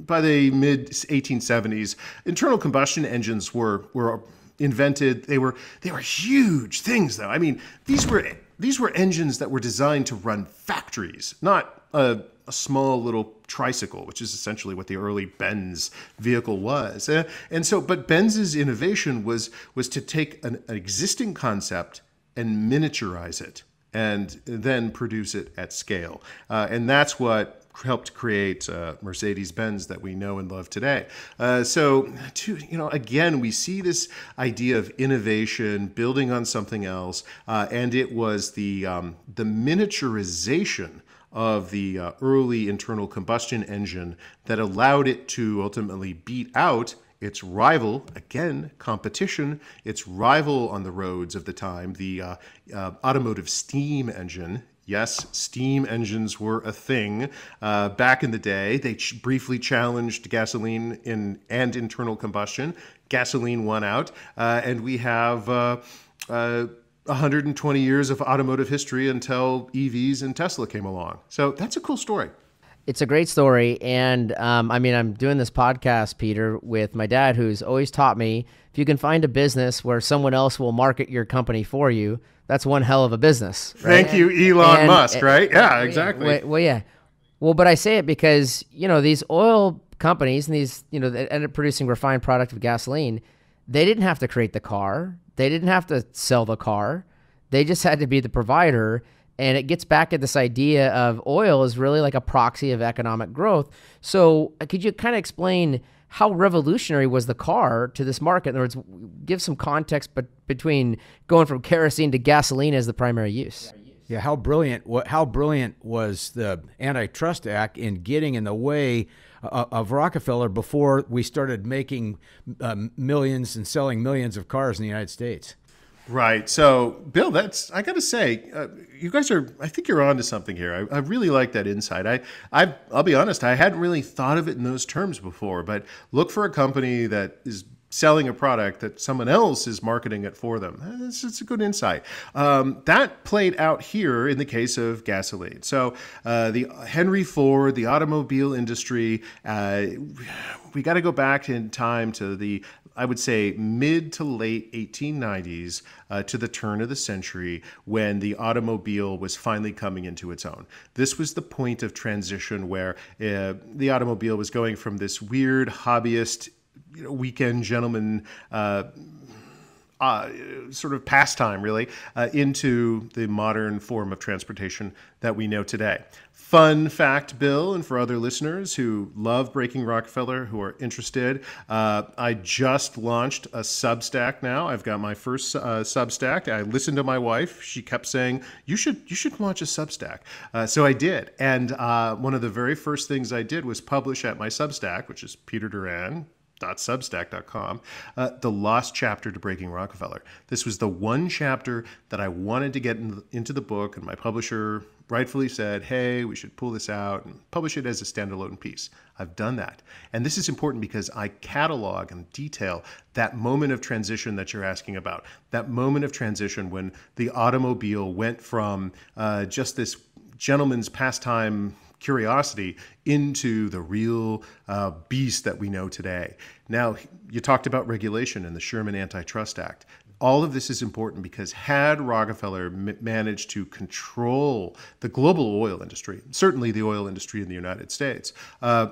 Speaker 4: by the mid 1870s. Internal combustion engines were invented. They were huge things, though. I mean, these were engines that were designed to run factories, not a small little tricycle, which is essentially what the early Benz vehicle was. But Benz's innovation was to take an existing concept and miniaturize it, and then produce it at scale. And that's what helped create Mercedes-Benz that we know and love today. Again, we see this idea of innovation, building on something else, and it was the miniaturization of the early internal combustion engine that allowed it to ultimately beat out its rival, again, competition, its rival on the roads of the time, the automotive steam engine. Yes, steam engines were a thing back in the day. They briefly challenged gasoline and internal combustion. Gasoline won out, and we have 120 years of automotive history until EVs and Tesla came along. So that's a cool story.
Speaker 2: It's a great story. And I mean, I'm doing this podcast, Peter, with my dad, who's always taught me, if you can find a business where someone else will market your company for you, that's one hell of a business. Right?
Speaker 4: Thank you, Elon Musk, right? Yeah, exactly.
Speaker 2: Well, yeah. Well, but I say it because, these oil companies and these, that end up producing refined product of gasoline, they didn't have to create the car. They didn't have to sell the car. They just had to be the provider. And it gets back at this idea of oil is really like a proxy of economic growth. So could you kind of explain how revolutionary was the car to this market? In other words, give some context between going from kerosene to gasoline as the primary use.
Speaker 3: Yeah, how brilliant was the Antitrust Act in getting in the way of Rockefeller before we started making millions and selling millions of cars in the United States?
Speaker 4: Right. So, Bill, I got to say, you guys I think you're onto something here. I really like that insight. I'll be honest, I hadn't really thought of it in those terms before, but look for a company that is selling a product that someone else is marketing it for them. It's a good insight. That played out here in the case of gasoline. So the Henry Ford, the automobile industry, we got to go back in time to I would say, mid to late 1890s to the turn of the century when the automobile was finally coming into its own. This was the point of transition where the automobile was going from this weird hobbyist, weekend gentleman sort of pastime, really, into the modern form of transportation that we know today. Fun fact, Bill, and for other listeners who love Breaking Rockefeller, who are interested, I just launched a Substack now. I've got my first Substack. I listened to my wife. She kept saying, you should launch a Substack. So I did. And one of the very first things I did was publish at my Substack, which is Peter Doran, .substack.com, the lost chapter to Breaking Rockefeller. This was the one chapter that I wanted to get into the book, and my publisher rightfully said, hey, we should pull this out and publish it as a standalone piece. I've done that. And this is important because I catalog and detail that moment of transition that you're asking about, that moment of transition when the automobile went from just this gentleman's pastime curiosity into the real beast that we know today. Now, you talked about regulation and the Sherman Antitrust Act. All of this is important because had Rockefeller managed to control the global oil industry, certainly the oil industry in the United States,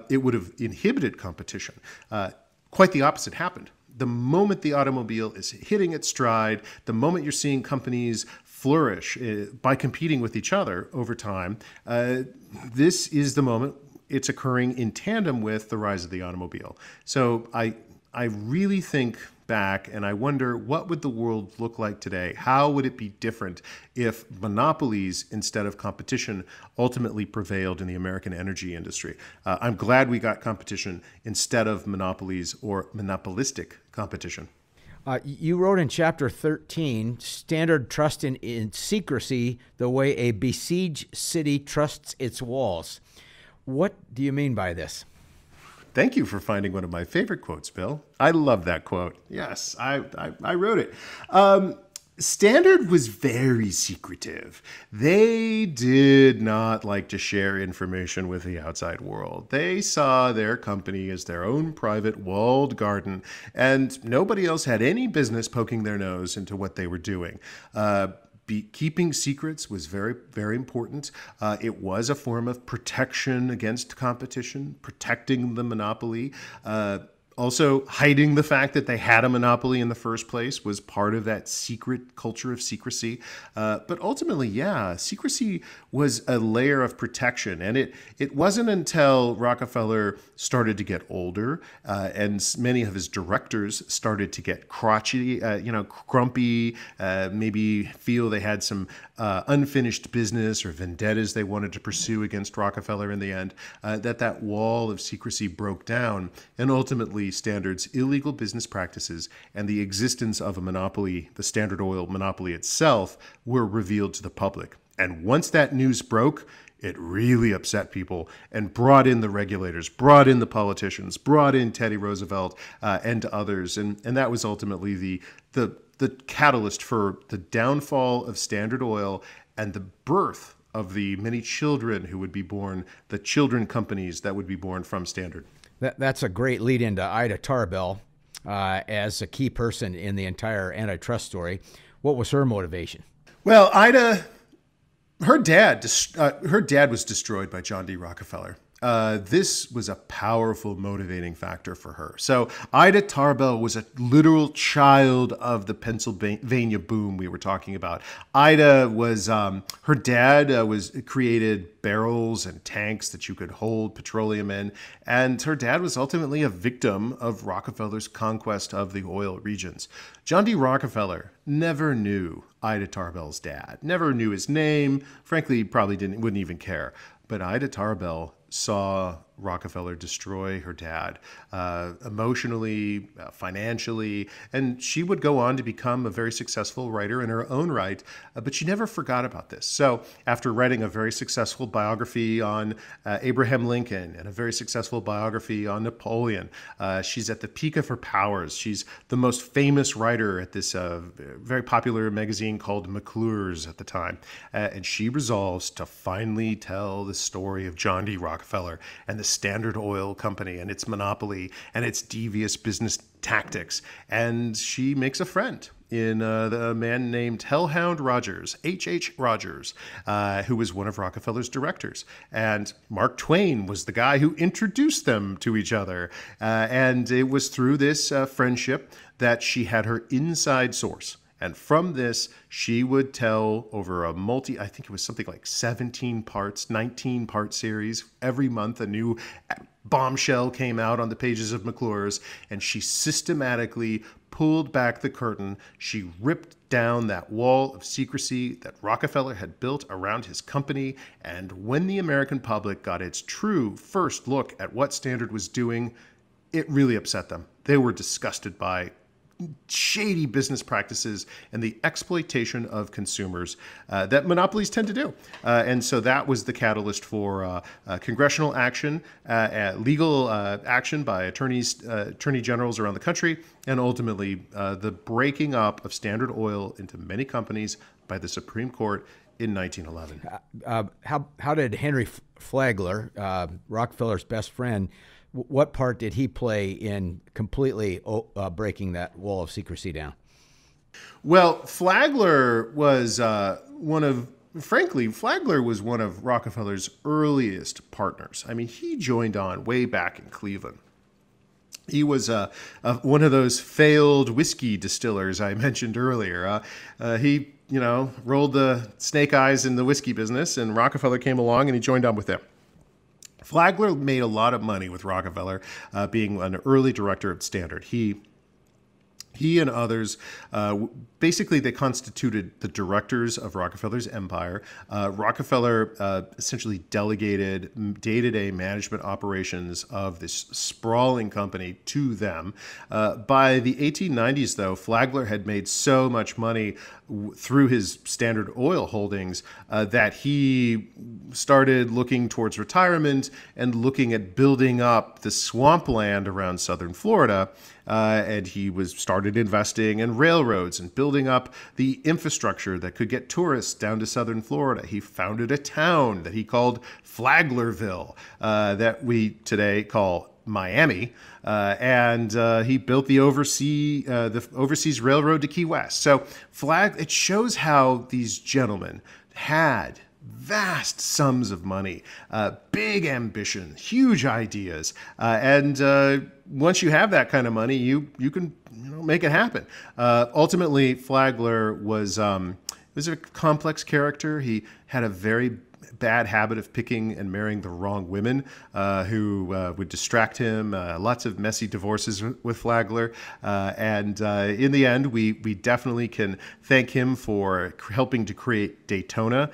Speaker 4: it would have inhibited competition. Quite the opposite happened. The moment the automobile is hitting its stride, the moment you're seeing companies flourish by competing with each other over time, this is the moment it's occurring in tandem with the rise of the automobile. So I really think back and I wonder, what would the world look like today? How would it be different if monopolies instead of competition ultimately prevailed in the American energy industry? I'm glad we got competition instead of monopolies or monopolistic competition.
Speaker 3: You wrote in chapter 13, Standard trust in secrecy the way a besieged city trusts its walls. What do you mean by this?
Speaker 4: Thank you for finding one of my favorite quotes, Bill. I love that quote. Yes, I wrote it. Standard was very secretive. They did not like to share information with the outside world. They saw their company as their own private walled garden, and nobody else had any business poking their nose into what they were doing. Keeping secrets was very, very important. It was a form of protection against competition, protecting the monopoly. Also, hiding the fact that they had a monopoly in the first place was part of that secret culture of secrecy. But ultimately, yeah, secrecy was a layer of protection. And it wasn't until Rockefeller started to get older and many of his directors started to get crotchety, grumpy, maybe feel they had some unfinished business or vendettas they wanted to pursue against Rockefeller in the end, that wall of secrecy broke down, and ultimately Standard's illegal business practices and the existence of a monopoly, the Standard Oil monopoly itself, were revealed to the public. And once that news broke, it really upset people and brought in the regulators, brought in the politicians, brought in Teddy Roosevelt and others. And that was ultimately the the catalyst for the downfall of Standard Oil and the birth of the many children who would be born, the children companies that would be born from Standard.
Speaker 3: That's a great lead into Ida Tarbell as a key person in the entire antitrust story. What was her motivation?
Speaker 4: Well, Ida, her dad was destroyed by John D. Rockefeller. This was a powerful motivating factor for her. So Ida Tarbell was a literal child of the Pennsylvania boom we were talking about. Ida was, her dad created barrels and tanks that you could hold petroleum in. And her dad was ultimately a victim of Rockefeller's conquest of the oil regions. John D. Rockefeller never knew Ida Tarbell's dad, never knew his name, frankly, probably wouldn't even care. But Ida Tarbell saw Rockefeller destroy her dad emotionally, financially, and she would go on to become a very successful writer in her own right, but she never forgot about this. So after writing a very successful biography on Abraham Lincoln and a very successful biography on Napoleon, she's at the peak of her powers. She's the most famous writer at this very popular magazine called McClure's at the time, and she resolves to finally tell the story of John D. Rockefeller and the Standard Oil Company and its monopoly and its devious business tactics. And she makes a friend in a man named Hellhound Rogers, H.H. Rogers, who was one of Rockefeller's directors. And Mark Twain was the guy who introduced them to each other. And it was through this friendship that she had her inside source. And from this, she would tell over a I think it was something like 17 parts, 19-part series. Every month, a new bombshell came out on the pages of McClure's, and she systematically pulled back the curtain. She ripped down that wall of secrecy that Rockefeller had built around his company. And when the American public got its true first look at what Standard was doing, it really upset them. They were disgusted by shady business practices and the exploitation of consumers that monopolies tend to do. And so that was the catalyst for congressional action, legal action by attorney generals around the country, and ultimately the breaking up of Standard Oil into many companies by the Supreme Court in 1911.
Speaker 3: How did Henry Flagler, Rockefeller's best friend, what part did he play in completely breaking that wall of secrecy down?
Speaker 4: Well, Flagler was Flagler was one of Rockefeller's earliest partners. I mean, he joined on way back in Cleveland. He was one of those failed whiskey distillers I mentioned earlier. He, rolled the snake eyes in the whiskey business, and Rockefeller came along and he joined on with them. Flagler made a lot of money with Rockefeller, being an early director at Standard. He and others, basically they constituted the directors of Rockefeller's empire. Rockefeller essentially delegated day-to-day management operations of this sprawling company to them. By the 1890s, though, Flagler had made so much money through his Standard Oil holdings that he started looking towards retirement and looking at building up the swampland around southern Florida. And he started investing in railroads and building up the infrastructure that could get tourists down to southern Florida. He founded a town that he called Flaglerville, that we today call Miami, and he built the overseas railroad to Key West. So it shows how these gentlemen had vast sums of money, big ambition, huge ideas, and once you have that kind of money, you can make it happen. Ultimately, Flagler was a complex character. He had a very bad habit of picking and marrying the wrong women who would distract him. Lots of messy divorces with Flagler. And in the end, we definitely can thank him for helping to create Daytona,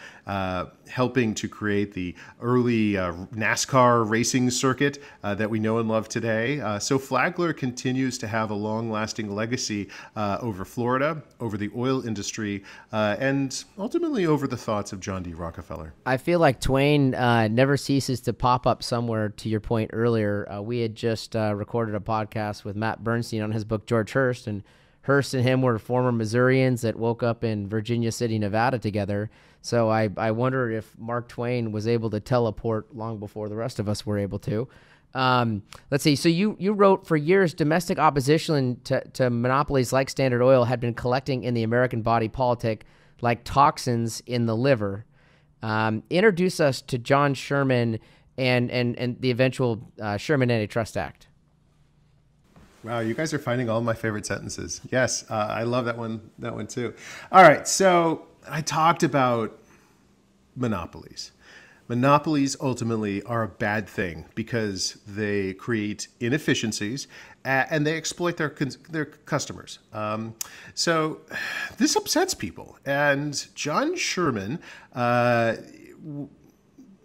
Speaker 4: helping to create the early NASCAR racing circuit that we know and love today. So Flagler continues to have a long-lasting legacy over Florida, over the oil industry, and ultimately over the thoughts of John D. Rockefeller.
Speaker 2: I feel like Twain never ceases to pop up somewhere. To your point earlier, we had just recorded a podcast with Matt Bernstein on his book George Hearst, and Hearst and him were former Missourians that woke up in Virginia City, Nevada together. So I wonder if Mark Twain was able to teleport long before the rest of us were able to. Let's see. So you wrote, for years, domestic opposition to monopolies like Standard Oil had been collecting in the American body politic like toxins in the liver. Introduce us to John Sherman and the eventual Sherman Antitrust Act.
Speaker 4: Wow, you guys are finding all my favorite sentences. Yes, I love that one too. All right, so I talked about monopolies. Monopolies ultimately are a bad thing because they create inefficiencies and they exploit their customers. So this upsets people. And John Sherman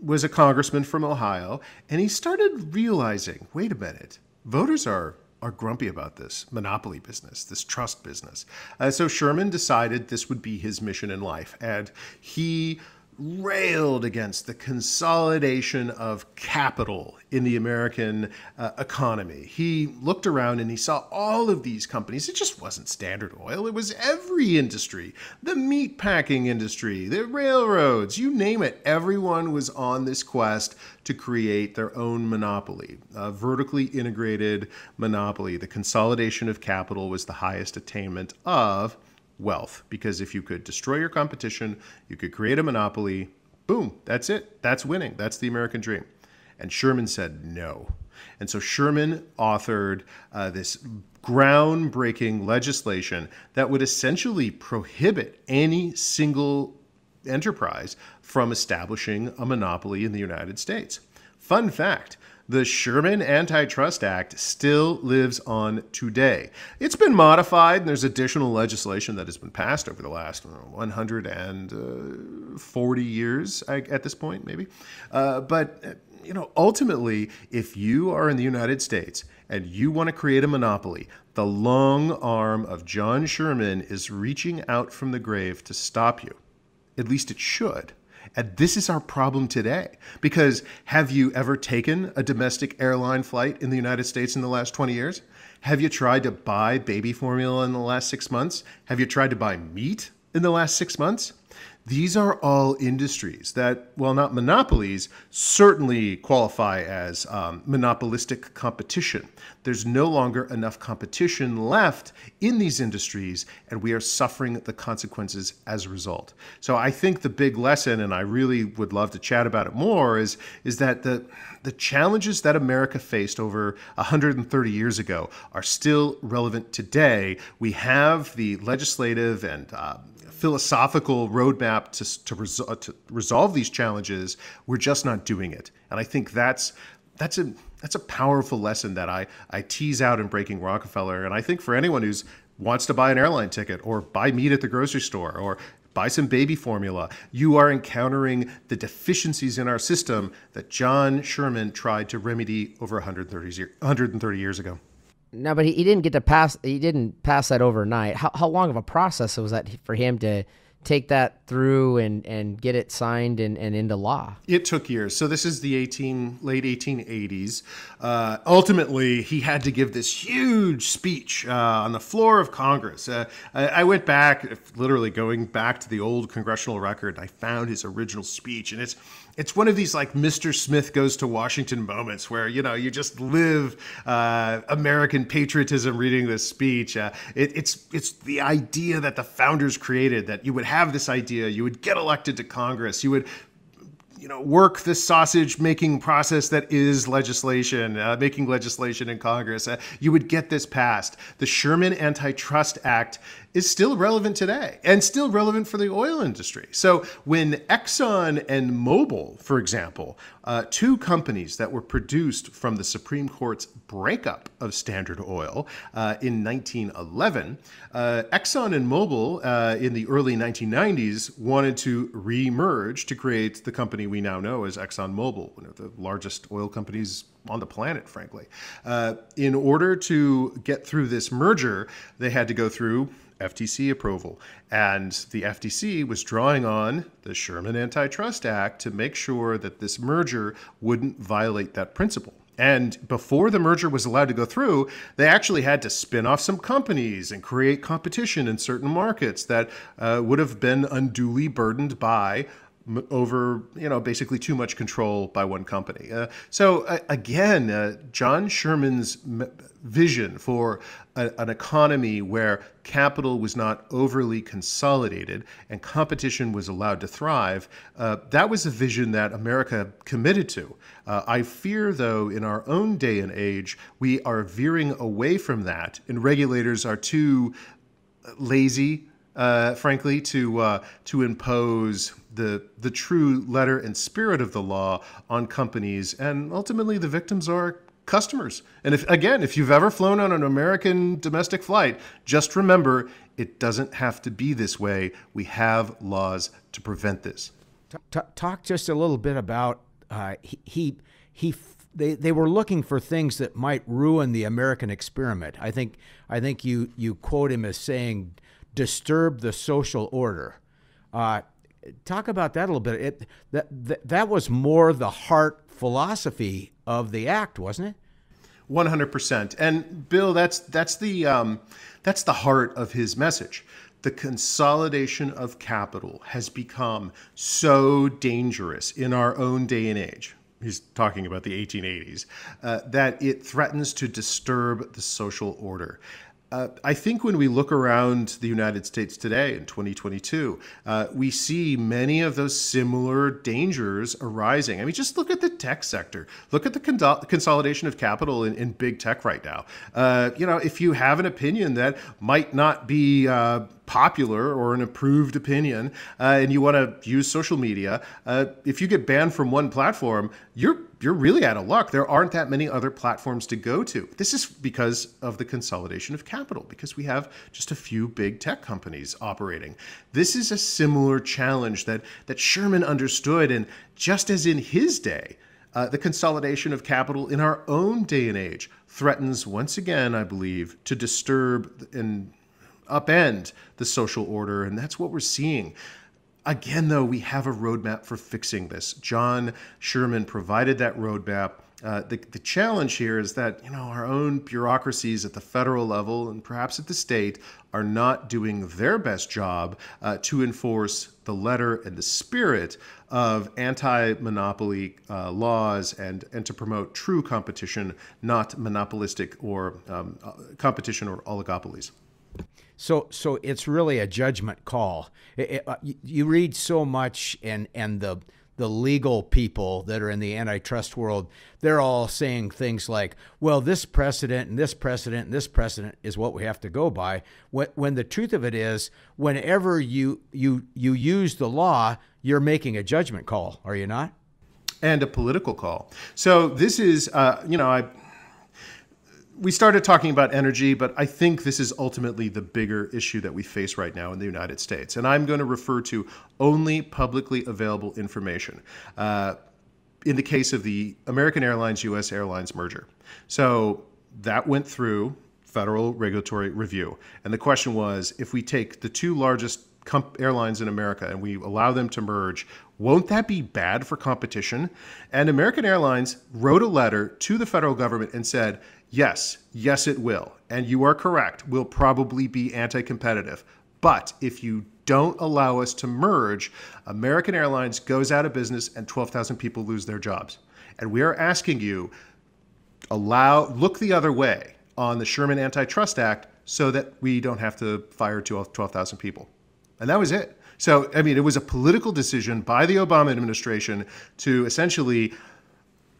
Speaker 4: was a congressman from Ohio, and he started realizing, wait a minute, voters are grumpy about this monopoly business, this trust business. So Sherman decided this would be his mission in life, and he railed against the consolidation of capital in the American economy. He looked around and he saw all of these companies. It just wasn't Standard Oil. It was every industry, the meat packing industry, the railroads, you name it. Everyone was on this quest to create their own monopoly, a vertically integrated monopoly. The consolidation of capital was the highest attainment of wealth, because if you could destroy your competition, you could create a monopoly, boom, that's it. That's winning. That's the American dream. And Sherman said no. And so Sherman authored this groundbreaking legislation that would essentially prohibit any single enterprise from establishing a monopoly in the United States. Fun fact, the Sherman Antitrust Act still lives on today. It's been modified, and there's additional legislation that has been passed over the last 140 years at this point, maybe. But ultimately, if you are in the United States and you want to create a monopoly, the long arm of John Sherman is reaching out from the grave to stop you. At least it should. And this is our problem today, because have you ever taken a domestic airline flight in the United States in the last 20 years? Have you tried to buy baby formula in the last 6 months? Have you tried to buy meat in the last 6 months? These are all industries that, while not monopolies, certainly qualify as monopolistic competition. There's no longer enough competition left in these industries, and we are suffering the consequences as a result. So I think the big lesson, and I really would love to chat about it more, is that the challenges that America faced over 130 years ago are still relevant today. We have the legislative and philosophical roadmap to resolve these challenges. We're just not doing it. And I think that's a powerful lesson that I tease out in Breaking Rockefeller. And I think for anyone who wants to buy an airline ticket or buy meat at the grocery store or buy some baby formula, you are encountering the deficiencies in our system that John Sherman tried to remedy over 130 years ago.
Speaker 2: No, but he didn't get to pass. He didn't pass that overnight. How long of a process was that for him to take that through and get it signed and into law?
Speaker 4: It took years. So this is the late 1880s. Ultimately, he had to give this huge speech on the floor of Congress. I went back, literally going back to the old congressional record. I found his original speech, and it's one of these like Mr. Smith goes to Washington moments where, you just live American patriotism reading this speech. It's the idea that the founders created, that you would have this idea, you would get elected to Congress, you would work the sausage-making process that is legislation, making legislation in Congress. You would get this passed. The Sherman Antitrust Act is still relevant today and still relevant for the oil industry. So when Exxon and Mobil, for example, two companies that were produced from the Supreme Court's breakup of Standard Oil in 1911, Exxon and Mobil in the early 1990s wanted to re-merge to create the company we now know as ExxonMobil, one of the largest oil companies on the planet, frankly. In order to get through this merger, they had to go through FTC approval. And the FTC was drawing on the Sherman Antitrust Act to make sure that this merger wouldn't violate that principle. And before the merger was allowed to go through, they actually had to spin off some companies and create competition in certain markets that would have been unduly burdened by over, basically too much control by one company. Again, John Sherman's vision for an economy where capital was not overly consolidated and competition was allowed to thrive, that was a vision that America committed to. I fear, though, in our own day and age, we are veering away from that, and regulators are too lazy, frankly, to impose the true letter and spirit of the law on companies, and ultimately the victims are customers. And if you've ever flown on an American domestic flight, just remember it doesn't have to be this way. We have laws to prevent this.
Speaker 3: Talk just a little bit about they were looking for things that might ruin the American experiment. I think you quote him as saying, disturb the social order. Talk about that a little bit. That was more the heart philosophy of the act, wasn't it?
Speaker 4: 100%. And Bill, that's the heart of his message. The consolidation of capital has become so dangerous in our own day and age. He's talking about the 1880s, that it threatens to disturb the social order. I think when we look around the United States today in 2022, we see many of those similar dangers arising. I mean, just look at the tech sector. Look at the consolidation of capital in big tech right now. If you have an opinion that might not be popular or an approved opinion, and you want to use social media, if you get banned from one platform, you're really out of luck. There aren't that many other platforms to go to. This is because of the consolidation of capital, because we have just a few big tech companies operating. This is a similar challenge that Sherman understood, and just as in his day, the consolidation of capital in our own day and age threatens once again, I believe, to disturb and upend the social order, and that's what we're seeing. Again, though, we have a roadmap for fixing this. John Sherman provided that roadmap. The challenge here is that our own bureaucracies at the federal level and perhaps at the state are not doing their best job to enforce the letter and the spirit of anti-monopoly laws and to promote true competition, not monopolistic or competition or oligopolies.
Speaker 3: So it's really a judgment call. You read so much, and the legal people that are in the antitrust world, they're all saying things like, well, this precedent and this precedent and this precedent is what we have to go by. When the truth of it is, whenever you use the law, you're making a judgment call, are you not?
Speaker 4: And a political call. So this is, we started talking about energy, but I think this is ultimately the bigger issue that we face right now in the United States. And I'm going to refer to only publicly available information in the case of the American Airlines, U.S. Airlines merger. So that went through federal regulatory review. And the question was, if we take the two largest airlines in America and we allow them to merge, won't that be bad for competition? And American Airlines wrote a letter to the federal government and said, yes, it will. And you are correct. We'll probably be anti-competitive. But if you don't allow us to merge, American Airlines goes out of business and 12,000 people lose their jobs. And we are asking you, look the other way on the Sherman Antitrust Act so that we don't have to fire 12,000 people. And that was it. So, I mean, it was a political decision by the Obama administration to essentially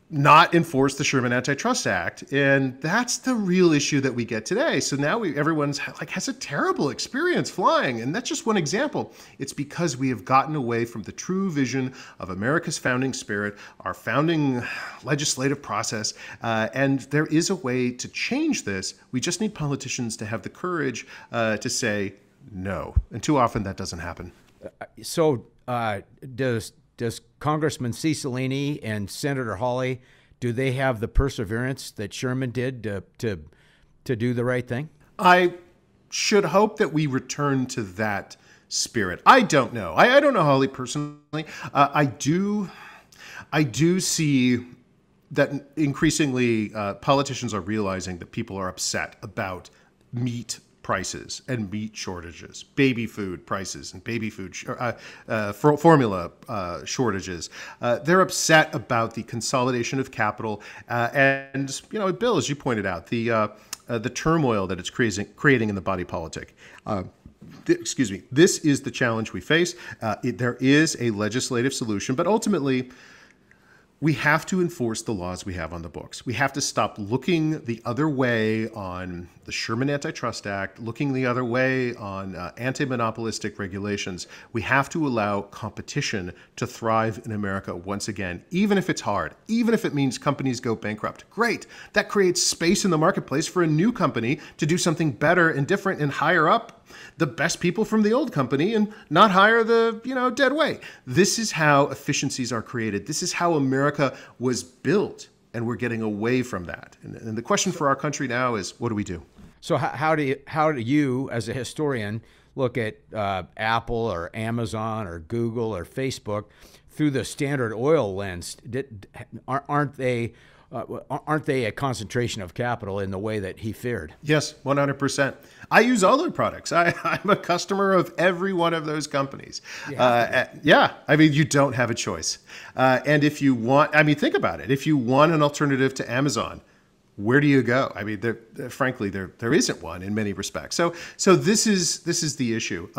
Speaker 4: not enforce the Sherman Antitrust Act. And that's the real issue that we get today. So now everyone's has a terrible experience flying. And that's just one example. It's because we have gotten away from the true vision of America's founding spirit, our founding legislative process. And there is a way to change this. We just need politicians to have the courage to say no. And too often that doesn't happen.
Speaker 3: So does Congressman Cicilline and Senator Hawley, do they have the perseverance that Sherman did to do the right thing?
Speaker 4: I should hope that we return to that spirit. I don't know. I don't know Hawley personally. I do see that increasingly politicians are realizing that people are upset about meat prices and meat shortages, baby food prices and baby food formula shortages. They're upset about the consolidation of capital and, Bill, as you pointed out, the turmoil that it's creating in the body politic. Excuse me. This is the challenge we face. There is a legislative solution, but ultimately, we have to enforce the laws we have on the books. We have to stop looking the other way on the Sherman Antitrust Act, looking the other way on anti-monopolistic regulations. We have to allow competition to thrive in America once again, even if it's hard, even if it means companies go bankrupt. Great. That creates space in the marketplace for a new company to do something better and different and hire up the best people from the old company and not hire the, dead weight. This is how efficiencies are created. This is how America was built, and we're getting away from that. And the question for our country now is, what do we do?
Speaker 3: So how do you, as a historian, look at Apple or Amazon or Google or Facebook through the Standard Oil lens? Aren't they a concentration of capital in the way that he feared?
Speaker 4: Yes, 100%. I use all their products. I'm a customer of every one of those companies. Yeah. I mean, you don't have a choice. And if you want, think about it. If you want an alternative to Amazon, where do you go? I mean, frankly, there isn't one in many respects. So this is the issue.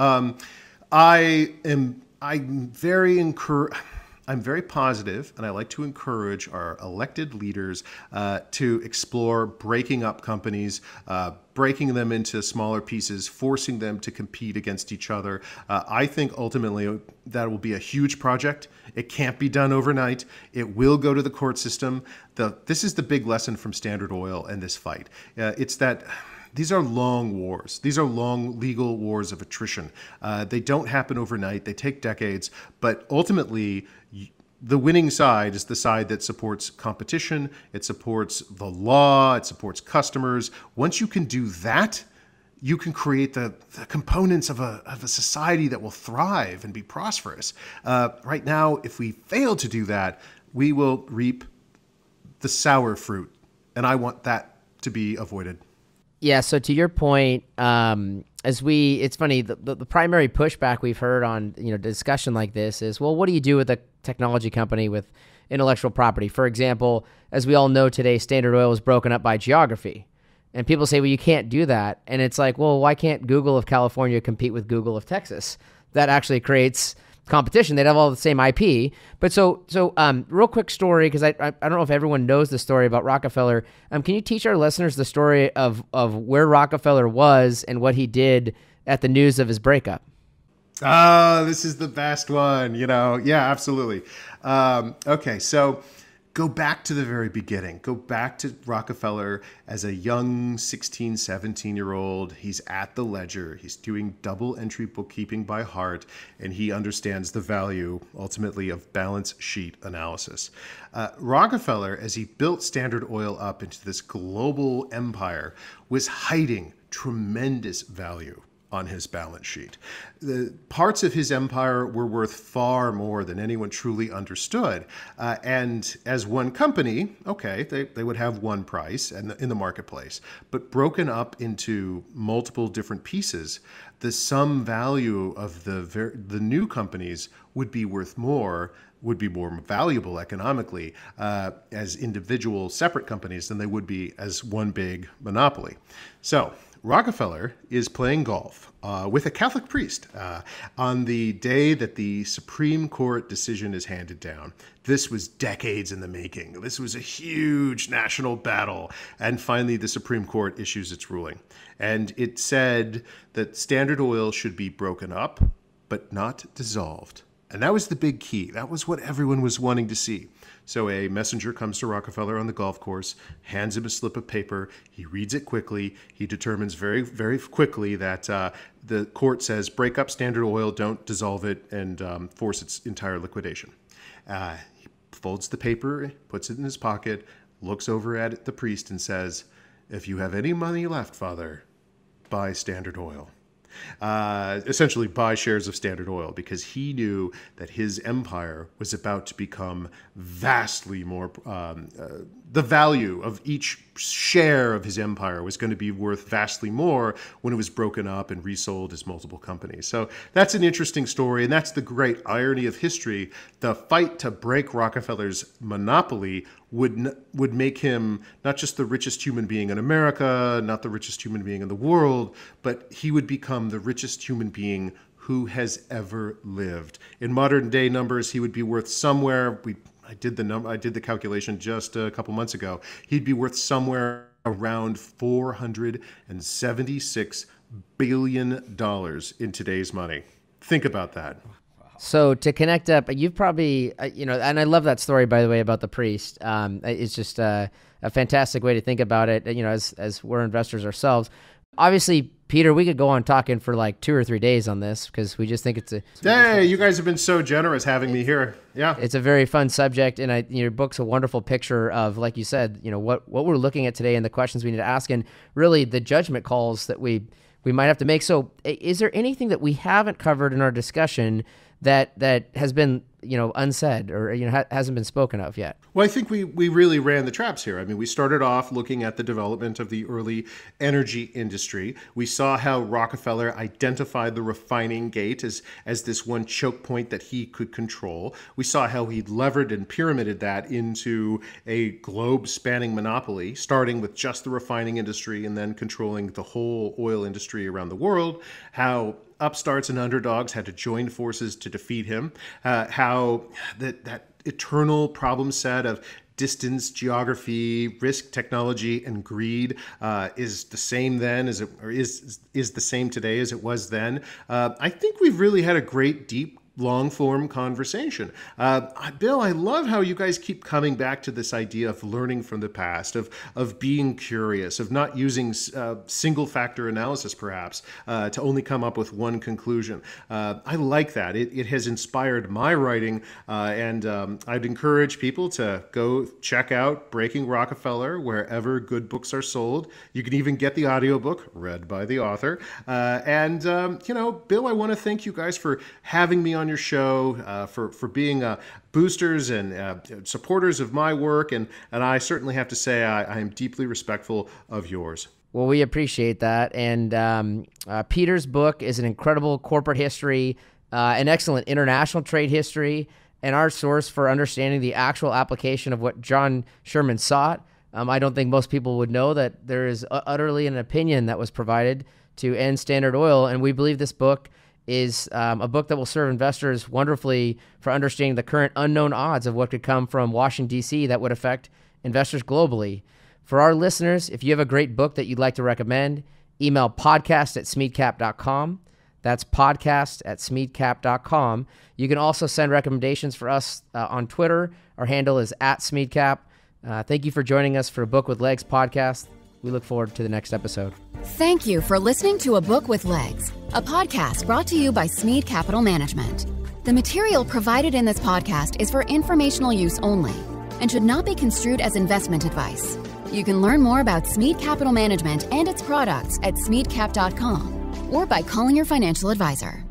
Speaker 4: I'm very positive, and I like to encourage our elected leaders to explore breaking up companies, breaking them into smaller pieces, forcing them to compete against each other. I think ultimately that will be a huge project. It can't be done overnight. It will go to the court system. This is the big lesson from Standard Oil and this fight. It's that these are long wars. These are long legal wars of attrition. They don't happen overnight. They take decades. But ultimately, the winning side is the side that supports competition. It supports the law. It supports customers. Once you can do that, you can create the components of a society that will thrive and be prosperous. Right now, if we fail to do that, we will reap the sour fruit. And I want that to be avoided.
Speaker 2: Yeah, so to your point, it's funny, the primary pushback we've heard on, discussion like this is, well, what do you do with a technology company with intellectual property? For example, as we all know today, Standard Oil is broken up by geography. And people say, well, you can't do that. And it's like, well, why can't Google of California compete with Google of Texas? That actually creates competition. They'd have all the same IP. But so real quick story, because I don't know if everyone knows the story about Rockefeller. Can you teach our listeners the story of where Rockefeller was and what he did at the news of his breakup?
Speaker 4: This is the best one, Yeah, absolutely. Okay, so go back to the very beginning. Go back to Rockefeller as a young 16, 17-year-old. He's at the ledger. He's doing double entry bookkeeping by heart, and he understands the value, ultimately, of balance sheet analysis. Rockefeller, as he built Standard Oil up into this global empire, was hiding tremendous value on his balance sheet. The parts of his empire were worth far more than anyone truly understood. And as one company, okay, they would have one price in the marketplace, but broken up into multiple different pieces, the sum value of the new companies would be worth more, would be more valuable economically as individual separate companies than they would be as one big monopoly. So Rockefeller is playing golf with a Catholic priest on the day that the Supreme Court decision is handed down. This was decades in the making. This was a huge national battle. And finally, the Supreme Court issues its ruling. And it said that Standard Oil should be broken up, but not dissolved. And that was the big key. That was what everyone was wanting to see. So a messenger comes to Rockefeller on the golf course, hands him a slip of paper. He reads it quickly. He determines very, very quickly that the court says, break up Standard Oil, don't dissolve it, and force its entire liquidation. He folds the paper, puts it in his pocket, looks over at the priest and says, if you have any money left, Father, buy Standard Oil. essentially buy shares of Standard Oil, because he knew that his empire was about to become vastly more, the value of each share of his empire was going to be worth vastly more when it was broken up and resold as multiple companies. So that's an interesting story, and that's the great irony of history. The fight to break Rockefeller's monopoly would make him not just the richest human being in America, not the richest human being in the world, but he would become the richest human being who has ever lived. In modern day numbers, he would be worth somewhere, I did the calculation just a couple months ago, he'd be worth somewhere around $476 billion in today's money. Think about that.
Speaker 2: So to connect up, you've probably, and I love that story, by the way, about the priest. It's just a fantastic way to think about it, as we're investors ourselves. Obviously, Peter, we could go on talking for like 2 or 3 days on this, because we just think
Speaker 4: Hey, you guys have been so generous having me here. Yeah.
Speaker 2: It's a very fun subject, and your book's a wonderful picture of, like you said, what we're looking at today and the questions we need to ask, and really the judgment calls that we might have to make. So is there anything that we haven't covered in our discussion that has been unsaid or hasn't been spoken of yet?
Speaker 4: Well, I think we really ran the traps here. I mean, we started off looking at the development of the early energy industry. We saw how Rockefeller identified the refining gate as this one choke point that he could control. We saw how he levered and pyramided that into a globe-spanning monopoly, starting with just the refining industry and then controlling the whole oil industry around the world. How upstarts and underdogs had to join forces to defeat him. How that eternal problem set of distance, geography, risk, technology, and greed is the same then as is the same today as it was then. I think we've really had a great, deep, long-form conversation. Bill, I love how you guys keep coming back to this idea of learning from the past, of being curious, of not using single-factor analysis, perhaps, to only come up with one conclusion. I like that. It has inspired my writing, and I'd encourage people to go check out Breaking Rockefeller wherever good books are sold. You can even get the audiobook read by the author. Bill, I want to thank you guys for having me on your show, for being boosters and supporters of my work, and I certainly have to say I am deeply respectful of yours.
Speaker 2: Well, we appreciate that, and Peter's book is an incredible corporate history, an excellent international trade history, and our source for understanding the actual application of what John Sherman sought. I don't think most people would know that there is utterly an opinion that was provided to end Standard Oil, and we believe this book is a book that will serve investors wonderfully for understanding the current unknown odds of what could come from Washington, D.C. that would affect investors globally. For our listeners, if you have a great book that you'd like to recommend, email podcast@smeadcap.com. That's podcast@smeadcap.com. You can also send recommendations for us on Twitter. Our handle is @smeadcap. Thank you for joining us for A Book with Legs podcast. We look forward to the next episode.
Speaker 1: Thank you for listening to A Book with Legs, a podcast brought to you by Smead Capital Management. The material provided in this podcast is for informational use only and should not be construed as investment advice. You can learn more about Smead Capital Management and its products at smeadcap.com or by calling your financial advisor.